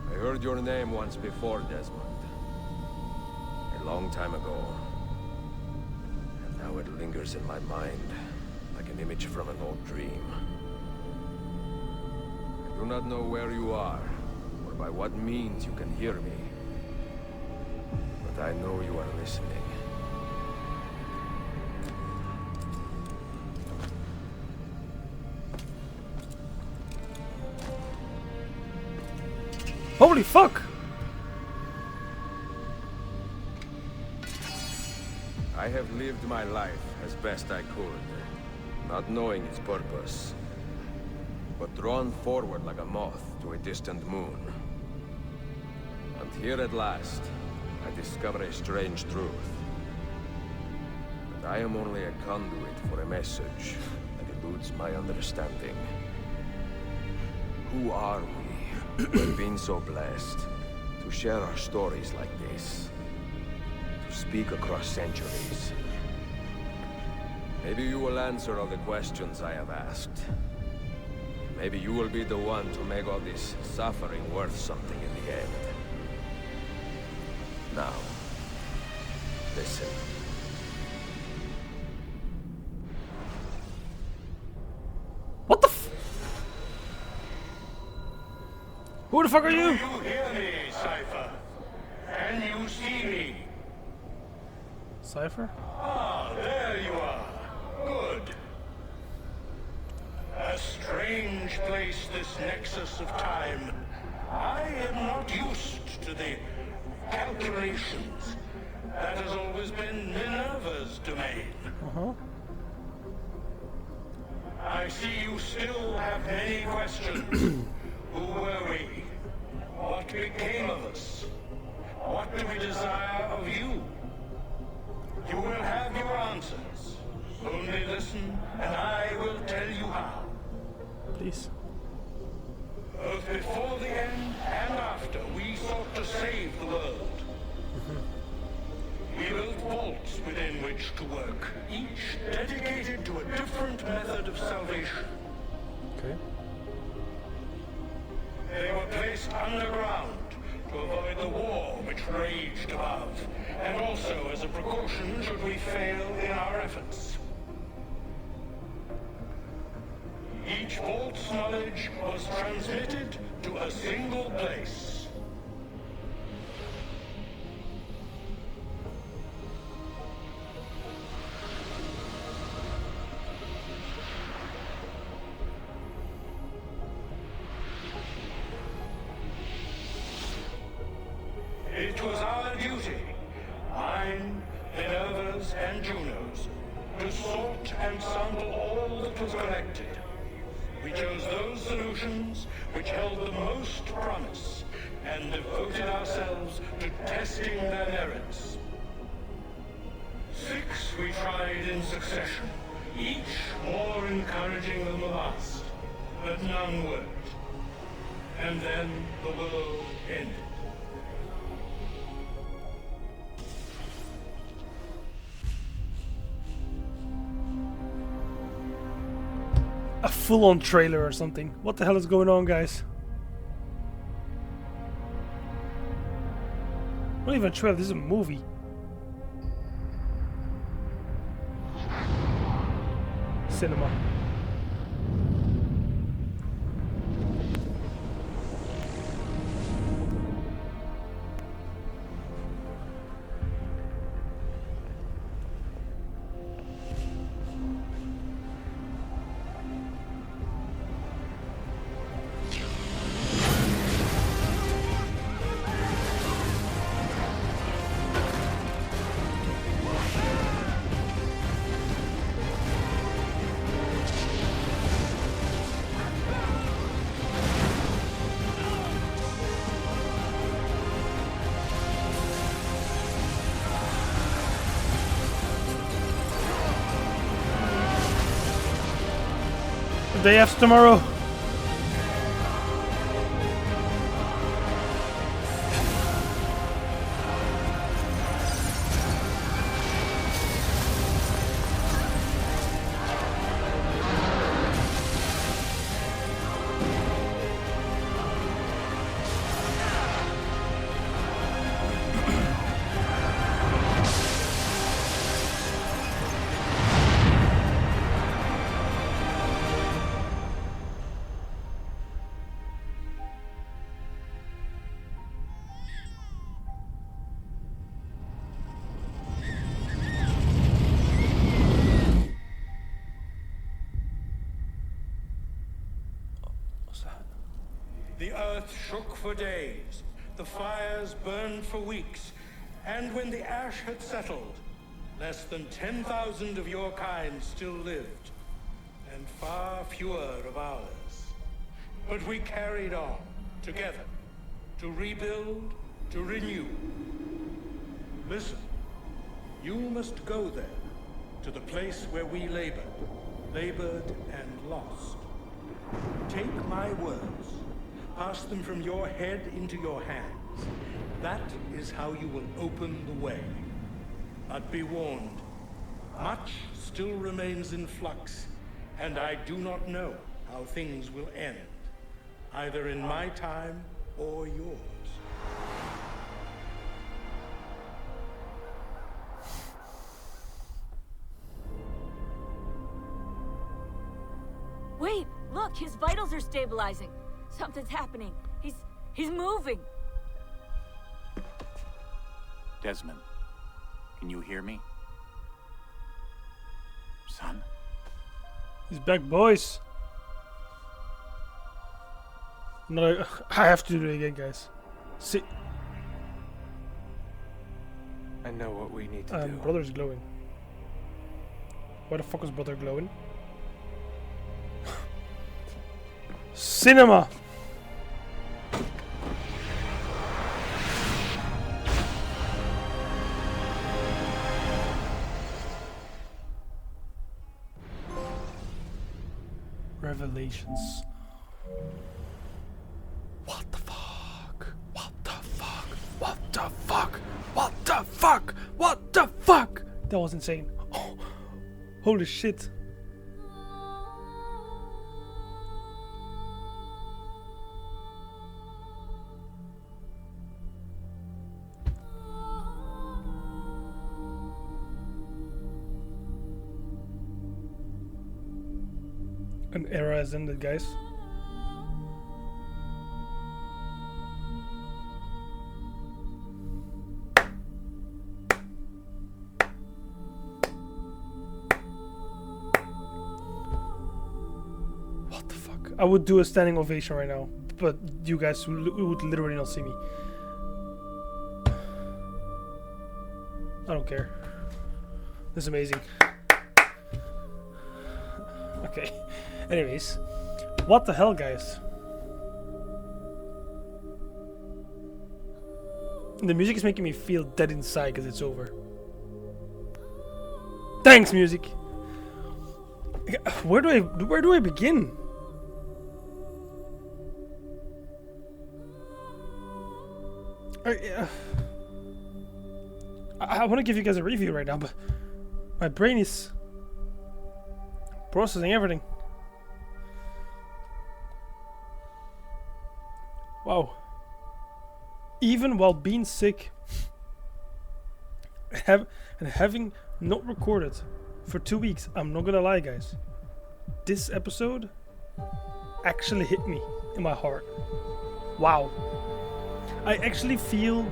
I heard your name once before, Desmond. A long time ago. And now it lingers in my mind, like an image from an old dream. I do not know where you are, or by what means you can hear me. But I know you are listening. Holy fuck! I have lived my life as best I could, not knowing its purpose, but drawn forward like a moth to a distant moon. And here at last, I discover a strange truth. That I am only a conduit for a message that eludes my understanding. Who are we? We have been so blessed to share our stories like this, to speak across centuries. Maybe you will answer all the questions I have asked. Maybe you will be the one to make all this suffering worth something in the end. Now, listen. What the f- Who the fuck are you? Do you hear me, Cypher? Can you see me? Cypher? Ah, there you are. Good. A strange place, this nexus of time. I am not used to the calculations. That has always been Minerva's domain. I see you still have many questions. Who were we? What became of us? What do we desire of you? You will have your answers. Only listen, and I will tell you how. Please. Both before the end and after, we sought to save the world. We built vaults within which to work, each dedicated to a different method of salvation. Okay. They were placed underground to avoid the war which raged above, and also as a precaution should we fail in our efforts. Each vault's knowledge was transmitted to a single place. It was our duty, mine, Minerva's, and Juno's, to sort and sample all that was collected. We chose those solutions which held the most promise, and devoted ourselves to testing their merits. 6 we tried in succession, each more encouraging than the last, but none worked. And then the world ended. A full-on trailer or something. What the hell is going on, guys? Not even a trailer, this is a movie. Cinema. Day after tomorrow. The earth shook for days, the fires burned for weeks, and when the ash had settled, less than 10,000 of your kind still lived, and far fewer of ours. But we carried on, together, to rebuild, to renew. Listen, you must go there, to the place where we labored and lost. Take my words. Pass them from your head into your hands. That is how you will open the way. But be warned, much still remains in flux, and I do not know how things will end, either in my time or yours. Wait, look, his vitals are stabilizing. Something's happening. He's moving. Desmond, can you hear me? Son? He's back, boys. No, I have to do it again, guys. See. I know what we need to do. Brother's glowing. Why the fuck is brother glowing? Cinema! Revelations. What the fuck? What the fuck? What the fuck? What the fuck? What the fuck? That was insane. Oh, holy shit. An era has ended, guys. What the fuck? I would do a standing ovation right now, but you guys would literally not see me. I don't care. This is amazing. Okay. Anyways, what the hell, guys? The music is making me feel dead inside because it's over. Thanks, music. Where do I begin? I want to give you guys a review right now, but my brain is processing everything. Wow. Even while being sick and having not recorded for 2 weeks, I'm not gonna lie, guys, this episode actually hit me in my heart. Wow. I actually feel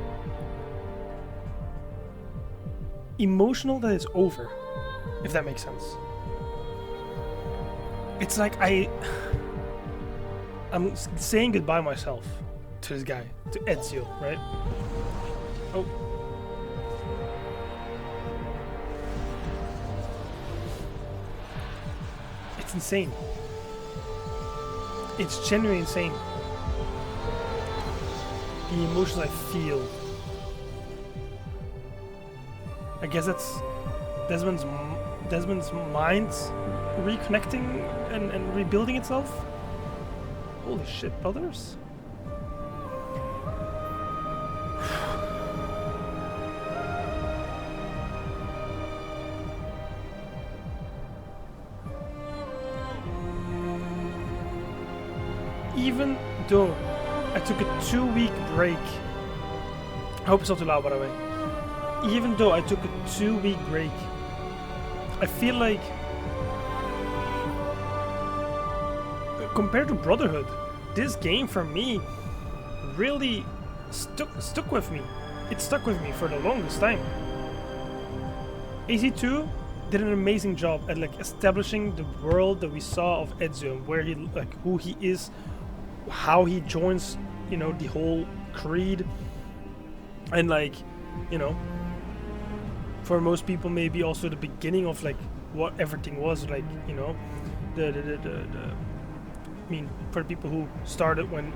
emotional that it's over, if that makes sense. It's like I'm saying goodbye myself to this guy, to EZIO, right? Oh. It's insane. It's genuinely insane. The emotions I feel. I guess that's Desmond's mind reconnecting and rebuilding itself. Holy shit, brothers. Even though I took a 2-week break, I hope it's not too loud, by the way. Even though I took a 2-week break, I feel like compared to Brotherhood, this game for me really stuck with me. It stuck with me for the longest time. AC2 did an amazing job at like establishing the world that we saw of EZIO, where he like who he is, how he joins, you know, the whole creed, and like, you know, for most people maybe also the beginning of like what everything was, like, you know, the I mean, for the people who started when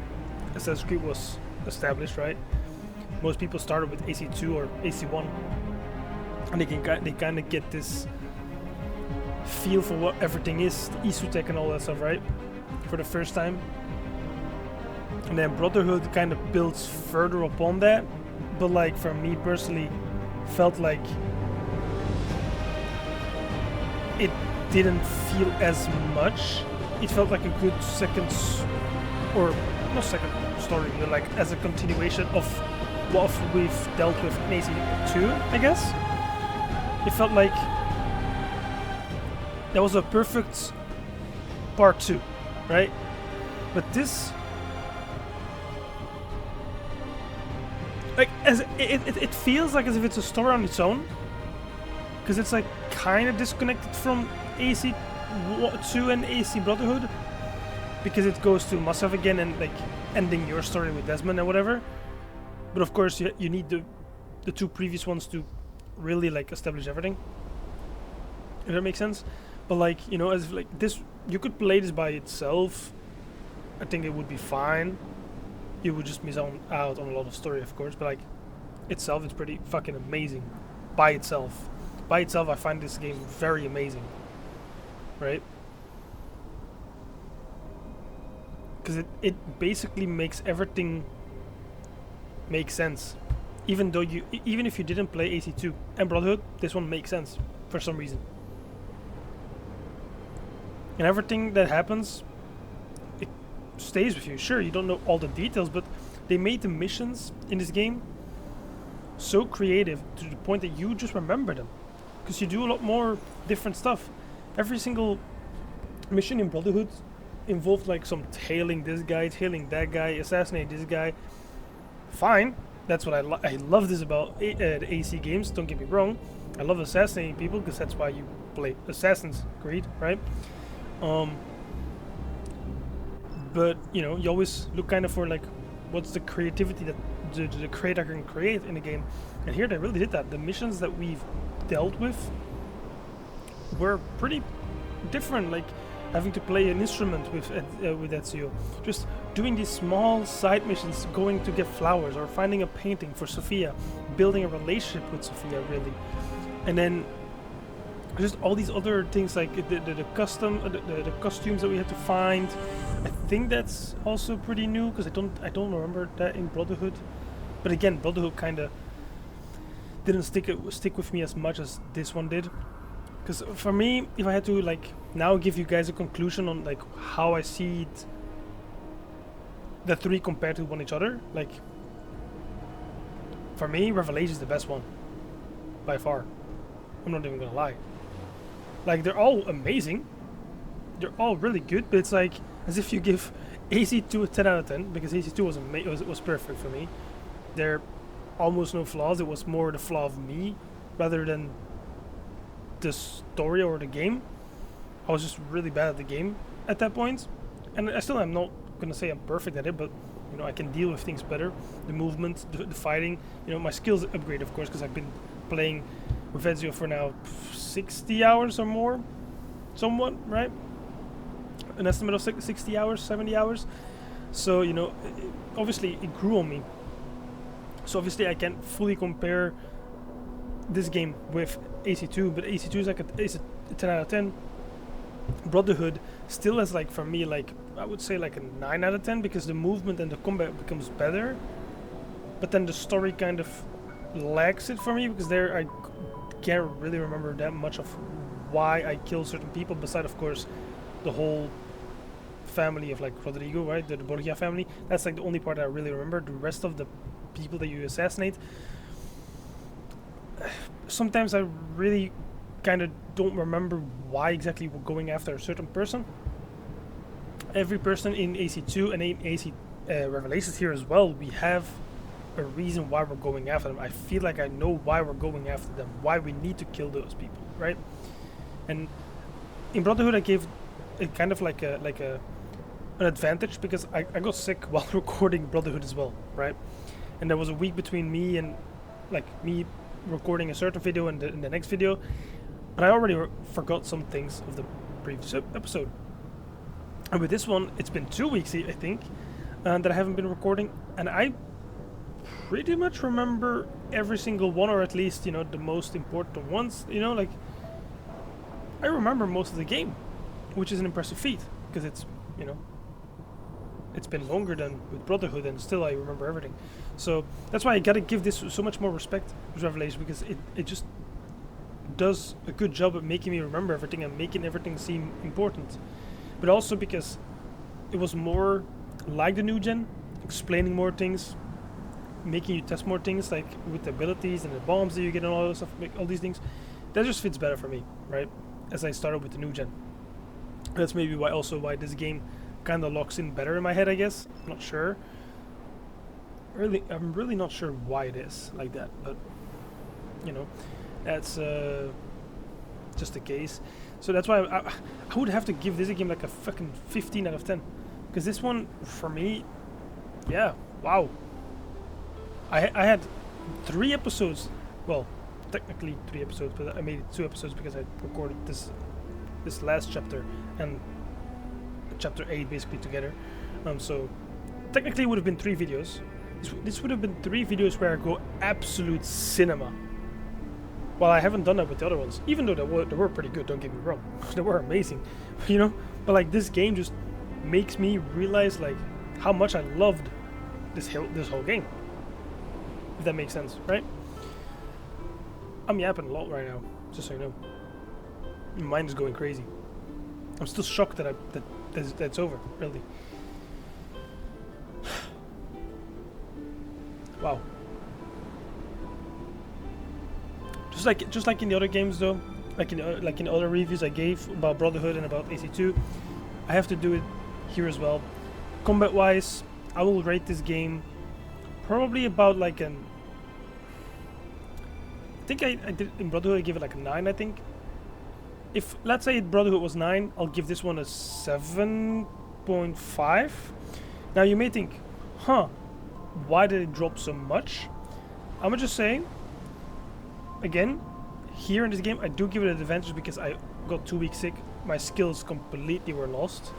Assassin's Creed was established, right? Most people started with AC2 or AC1, and they kind of get this feel for what everything is, the EZIO and all that stuff, right? For the first time. And then Brotherhood kind of builds further upon that, but like for me personally, felt like it didn't feel as much. It felt like a good second, or not second story, but like as a continuation of what we've dealt with in AC2, I guess. It felt like that was a perfect part 2, right? But this, like, as it feels like as if it's a story on its own, because it's like kind of disconnected from AC2 and AC Brotherhood, because it goes to Massive again and like ending your story with Desmond and whatever. But of course you need the 2 previous ones to really like establish everything, if that makes sense. But like, you know, as like this, you could play this by itself. I think it would be fine. You would just miss out on a lot of story, of course, but like itself, it's pretty fucking amazing by itself. By itself, I find this game very amazing, right? Because it basically makes everything make sense. Even though even if you didn't play AC2 and Brotherhood, this one makes sense for some reason. And everything that happens, it stays with you. Sure, you don't know all the details, but they made the missions in this game so creative to the point that you just remember them, because you do a lot more different stuff. Every single mission in Brotherhood involved like some tailing this guy, tailing that guy, assassinate this guy. Fine, that's what I love this about the AC games. Don't get me wrong, I love assassinating people because that's why you play Assassin's Creed, right? But you know, you always look kind of for like, what's the creativity that the crate I can create in the game. And here they really did that. The missions that we've dealt with were pretty different, like having to play an instrument with EZIO, just doing these small side missions, going to get flowers or finding a painting for Sophia, building a relationship with Sophia, really. And then just all these other things like the costumes that we had to find. I think that's also pretty new because I don't remember that in Brotherhood. But again, Brotherhood kind of didn't stick with me as much as this one did. Because for me, if I had to like now give you guys a conclusion on like how I see it, the three compared to one each other, like for me, Revelation is the best one by far. I'm not even gonna lie. Like they're all amazing, they're all really good, but it's like as if you give AC2 a 10 out of 10 because AC2 was perfect for me. There almost no flaws. It was more the flaw of me rather than the story or the game. I was just really bad at the game at that point, and I still am not gonna say I'm perfect at it, but you know, I can deal with things better. The movement, the fighting, you know, my skills upgrade, of course, because I've been playing with EZIO for now 60 hours or more, somewhat, right? An estimate of 60 hours, 70 hours. So, you know, obviously it grew on me. So obviously I can't fully compare this game with AC2, but AC2 is like a 10 out of 10. Brotherhood still has, like, for me, like, I would say like a 9 out of 10 because the movement and the combat becomes better. But then the story kind of lacks it for me because there I can't really remember that much of why I kill certain people, beside of course the whole family of like Rodrigo, right? The Borgia family. That's like the only part I really remember. The rest of the people that you assassinate, sometimes I really kind of don't remember why exactly we're going after a certain person. Every person in AC2 and in AC Revelations here as well, we have a reason why we're going after them. I feel like I know why we're going after them, why we need to kill those people, right? And in Brotherhood I gave it kind of like an advantage because I got sick while recording Brotherhood as well, right? And there was a week between me and like me recording a certain video and the next video, and I already forgot some things of the previous episode. And with this one, it's been 2 weeks, I think, that I haven't been recording, and I pretty much remember every single one, or at least, you know, the most important ones. You know, like I remember most of the game, which is an impressive feat because it's, you know, it's been longer than with Brotherhood, and still I remember everything. So that's why I gotta give this so much more respect with Revelation, because it just does a good job at making me remember everything and making everything seem important. But also because it was more like the new gen, explaining more things, making you test more things, like with the abilities and the bombs that you get and all that stuff, all these things. That just fits better for me, right? As I started with the new gen. That's maybe why this game kind of locks in better in my head, I guess. I'm not sure. I'm really not sure why it is like that, but you know, that's just the case. So that's why I would have to give this game like a fucking 15 out of 10, because this one for me, yeah, wow. I had 3 episodes, well, technically 3 episodes, but I made it 2 episodes because I recorded this last chapter and chapter 8 basically together. So technically it would have been 3 videos. This would have been 3 videos where I go absolute cinema. Well, I haven't done that with the other ones, even though they were pretty good, don't get me wrong. They were amazing, you know? But like this game just makes me realize like how much I loved this whole game. If that makes sense, right? I'm yapping a lot right now, just so you know. My mind is going crazy. I'm still shocked that that's over, really. Wow. Just like in the other games, though, like in other reviews I gave about Brotherhood and about AC2, I have to do it here as well. Combat-wise, I will rate this game probably about like an. I think I did in Brotherhood. I give it like a 9. I think. If let's say Brotherhood was 9, I'll give this one a 7.5. Now you may think, huh? why did it drop so much? I'm just saying, again, here in this game, I do give it an advantage because I got 2 weeks sick. My skills completely were lost.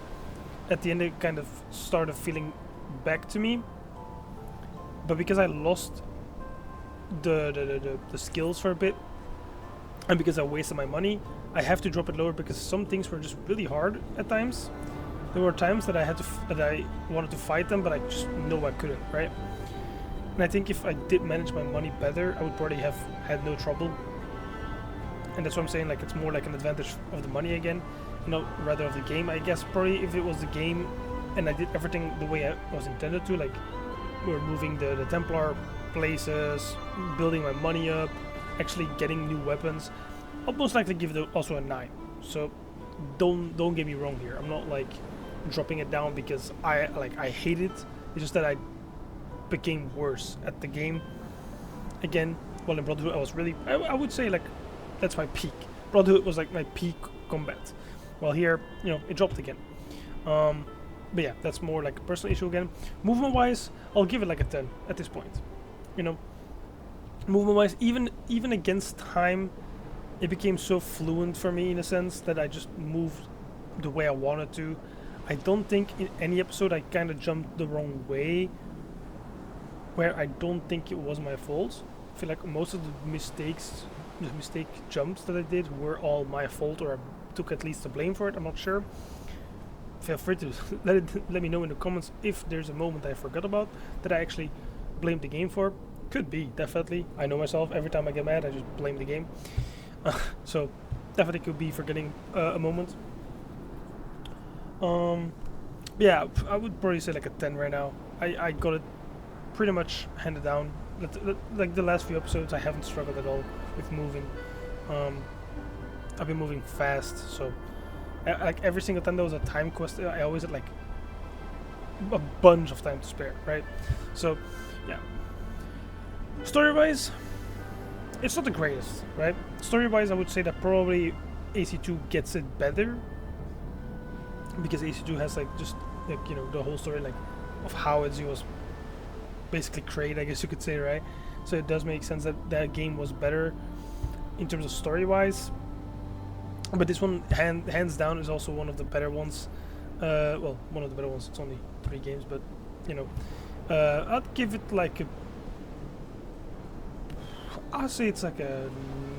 At the end, it kind of started feeling back to me. But because I lost the skills for a bit, and because I wasted my money, I have to drop it lower because some things were just really hard at times. There were times that I had to that I wanted to fight them, but I just know I couldn't, right? And I think if I did manage my money better, I would probably have had no trouble. And that's what I'm saying, like it's more like an advantage of the money again, rather of the game. I guess probably if it was the game and I did everything the way I was intended to, like we're moving the Templar places, building my money up, actually getting new weapons, I'll most likely give it also a 9. So don't get me wrong here. I'm not like dropping it down because I hate it. It's just that I became worse at the game. Again, well in Brotherhood I was really, I would say like that's my peak. Brotherhood was like my peak combat. Well here, it dropped again. But yeah, that's more like a personal issue again. Movement wise, I'll give it like a 10 at this point. Movement wise, even against time, it became so fluent for me in a sense that I just moved the way I wanted to. I don't think in any episode I kind of jumped the wrong way where I don't think it was my fault. I feel like most of the mistake jumps that I did were all my fault, or I took at least the blame for it. I'm not sure. Feel free to let me know in the comments if there's a moment I forgot about that I actually blamed the game for. Could be, definitely. I know myself, every time I get mad I just blame the game. So definitely could be forgetting a moment. Yeah, I would probably say like a 10 right now. I got it pretty much handed down. Like the last few episodes I haven't struggled at all with moving. I've been moving fast, so like every single time there was a time quest, I always had like a bunch of time to spare, right? So yeah. Story-wise, it's not the greatest, right? Story-wise, I would say that probably AC2 gets it better, because AC2 has like just like the whole story like of how EZIO was basically created, I guess you could say, right? So it does make sense that that game was better in terms of story-wise. But this one, hands down, is also one of the better ones. Well, one of the better ones. It's only 3 games, but I'd give it like a. I'll say it's like a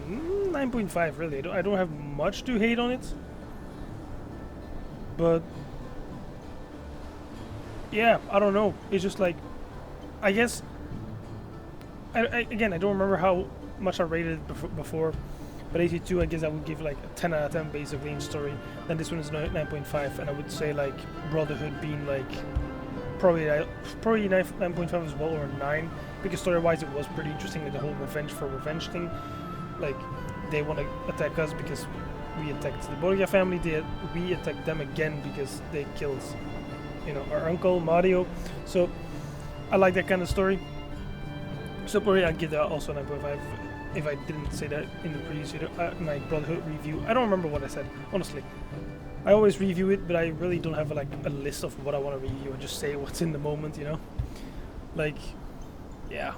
9.5. Really, I don't have much to hate on it. But yeah, I don't know. It's just like, I guess. Again, I don't remember how much I rated it before. But AC2, I guess I would give like a 10 out of 10 basically in story. Then this one is 9.5, and I would say like Brotherhood being like probably 9.5 as well, or 9, because story-wise it was pretty interesting, like the whole revenge for revenge thing. Like they want to attack us because we attacked the Borgia family. We attacked them again because they killed, our uncle Mario. So I like that kind of story. So probably I'd give that also 9.5. If I didn't say that in the previous video, my Brotherhood review. I don't remember what I said, honestly. I always review it, but I really don't have like a list of what I want to review. I just say what's in the moment, Like, yeah.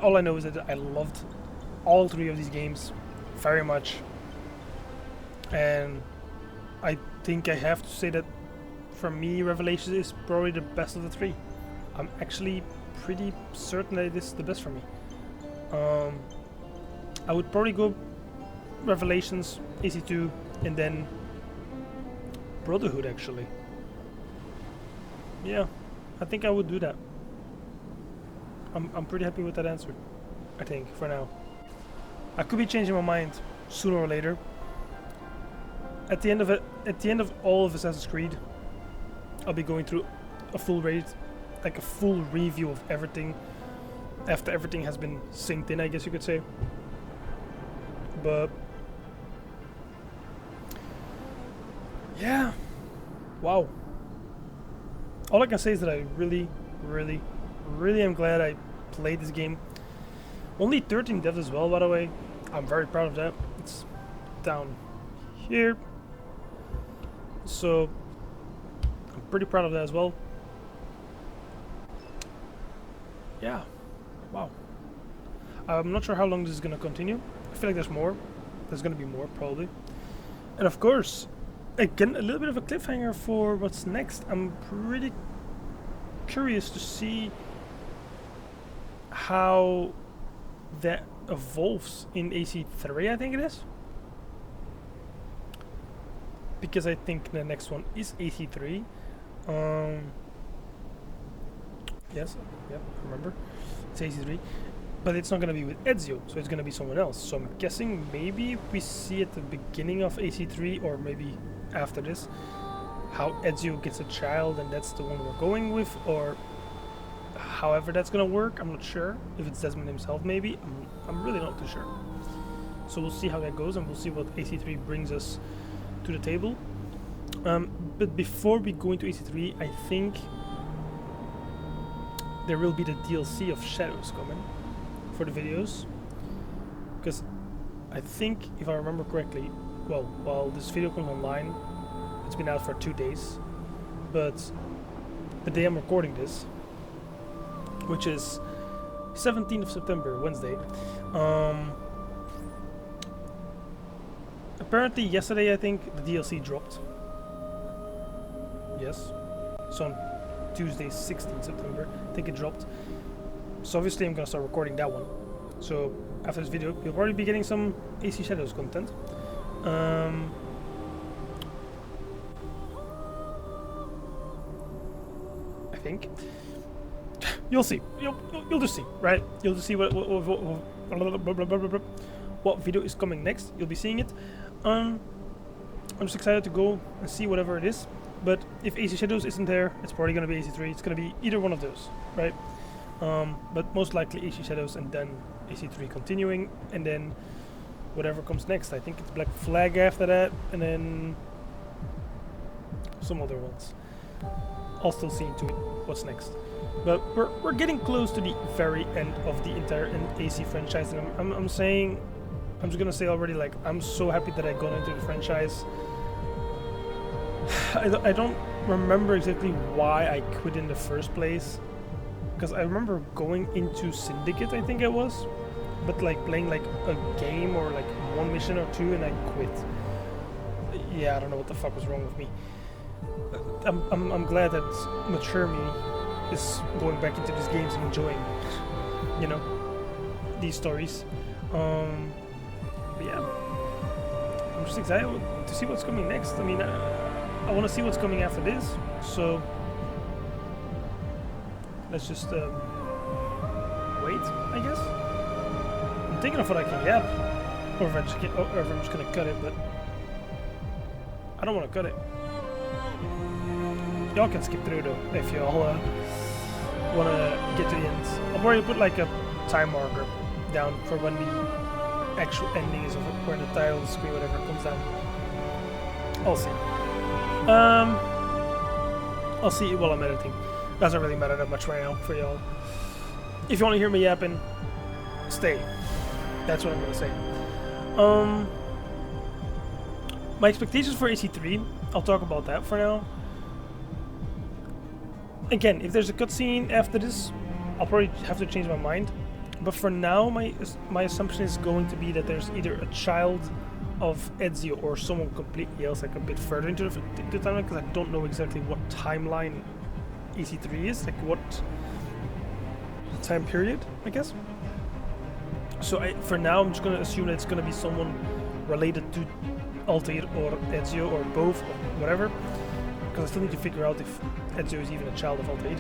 All I know is that I loved all 3 of these games very much. And I think I have to say that for me, Revelations is probably the best of the 3. I'm actually pretty certain that it is the best for me. I would probably go Revelations, AC2, and then Brotherhood actually. Yeah, I think I would do that. I'm pretty happy with that answer, I think, for now. I could be changing my mind sooner or later. At the end of all of Assassin's Creed, I'll be going through a full raid, like a full review of everything, after everything has been synced in, I guess you could say. But yeah, wow. All I can say is that I really am glad I played this game. Only 13 devs as well, by the way. I'm very proud of that. It's down here. So I'm pretty proud of that as well. yeah, wow. I'm not sure how long this is gonna continue. I feel like there's more. There's gonna be more probably. And of course, again, a little bit of a cliffhanger for what's next. I'm pretty curious to see how that evolves in AC3, I think it is. Because I think the next one is AC3. Yes, yep, I remember. It's AC3. But it's not going to be with EZIO, so it's going to be someone else. So I'm guessing maybe we see at the beginning of AC3, or maybe after this, how EZIO gets a child and that's the one we're going with, or however that's going to work. I'm not sure. If it's Desmond himself, maybe. I'm really not too sure. So we'll see how that goes, and we'll see what AC3 brings us to the table. But before we go into AC3, I think there will be the DLC of Shadows coming for the videos, because I think, if I remember correctly, well, while this video comes online, it's been out for 2 days, but the day I'm recording this, which is 17th of September, Wednesday, apparently yesterday, I think, the DLC dropped. Yes, so on Tuesday, 16th September, I think it dropped. So obviously I'm gonna start recording that one. So after this video, you'll probably be getting some AC Shadows content. I think you'll see. You'll just see, right? You'll just see what video is coming next. You'll be seeing it. I'm just excited to go and see whatever it is. But if AC Shadows isn't there, it's probably gonna be AC3. It's gonna be either one of those, right? But most likely AC Shadows and then AC3 continuing, and then whatever comes next. I think it's Black Flag after that, and then some other ones. I'll still see into it what's next. But we're getting close to the very end of the entire AC franchise, and I'm saying, I'm just gonna say already, like, I'm so happy that I got into the franchise. I don't remember exactly why I quit in the first place. Because I remember going into Syndicate, I think it was, but like playing like a game or like one mission or two, and I quit. Yeah, I don't know what the fuck was wrong with me. I'm glad that mature me is going back into these games and enjoying, you know, these stories. But yeah, I'm just excited to see what's coming next. I mean, I want to see what's coming after this, so let's just wait, I guess. I'm thinking of what I can get, or if I'm just gonna cut it, but I don't want to cut it. Y'all can skip through though, if y'all want to get to the end. I'll probably put like a time marker down for when the actual ending is, or when the title, the screen, whatever comes down. I'll see. I'll see it while I'm editing. Doesn't really matter that much right now for y'all. If you want to hear me yapping, stay. That's what I'm gonna say. My expectations for AC3, I'll talk about that for now. Again, if there's a cutscene after this, I'll probably have to change my mind. But for now, my assumption is going to be that there's either a child of EZIO or someone completely else, like a bit further into the timeline, because I don't know exactly what timeline AC3 is, like what time period, I guess. So for now, I'm just going to assume that it's going to be someone related to Altair or EZIO or both, or whatever, because I still need to figure out if EZIO is even a child of Altair.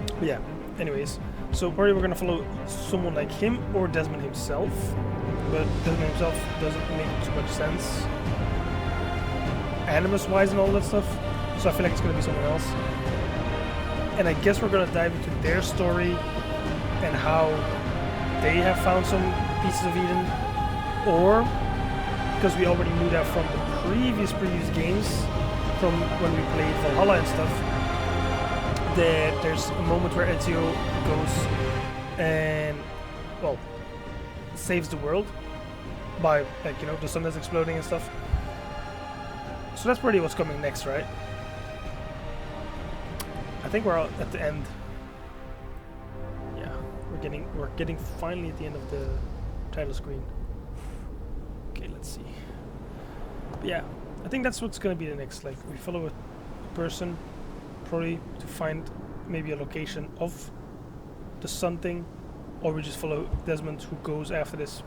But yeah, anyways, so probably we're going to follow someone like him or Desmond himself, but Desmond himself doesn't make too much sense animus-wise and all that stuff. So I feel like it's going to be someone else. And I guess we're going to dive into their story and how they have found some pieces of Eden. Or, because we already knew that from the previous games, from when we played Valhalla and stuff, that there's a moment where EZIO goes and, well, saves the world by, like, you know, the sun that's exploding and stuff. So that's pretty what's coming next, right? I think we're at the end we're getting finally at the end of the title screen. Okay, let's see. But yeah, I think that's what's gonna be the next. Like, we follow a person, probably to find maybe a location of the sun thing, or we just follow Desmond, who goes after this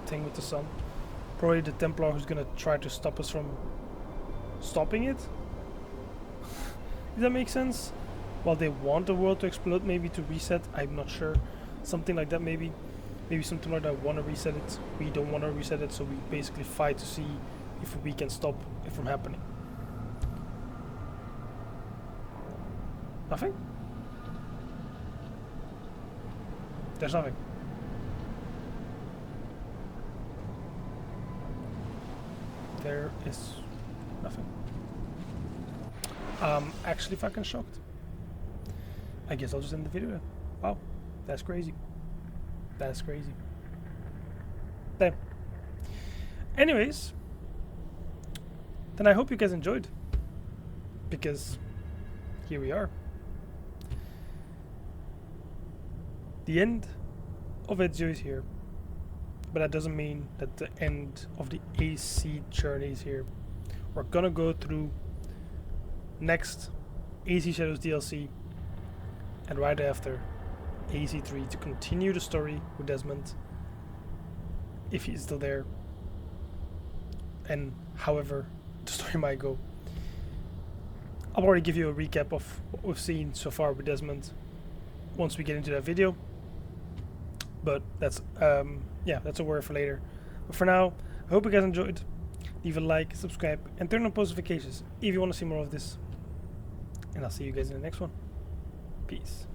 thing with the sun. Probably the Templar who's gonna try to stop us from stopping it. Does that make sense? Well, they want the world to explode, maybe to reset. I'm not sure. Something like that, maybe. Maybe something like that. Want to reset it. We don't want to reset it, so we basically fight to see if we can stop it from happening. Nothing? There's nothing. There is nothing. Actually fucking shocked. I guess I'll just end the video then. Wow, that's crazy. That's crazy. Damn. Anyways, then I hope you guys enjoyed, because here we are. The end of EZIO is here, but that doesn't mean that the end of the AC journey is here. We're gonna go through next AC Shadows DLC, and right after AC3 to continue the story with Desmond, if he's still there, and however the story might go. I'll already give you a recap of what we've seen so far with Desmond once we get into that video, but that's yeah, that's a word for later. But for now, I hope you guys enjoyed. Leave a like, subscribe, and turn on post notifications if you want to see more of this. And I'll see you guys in the next one. Peace.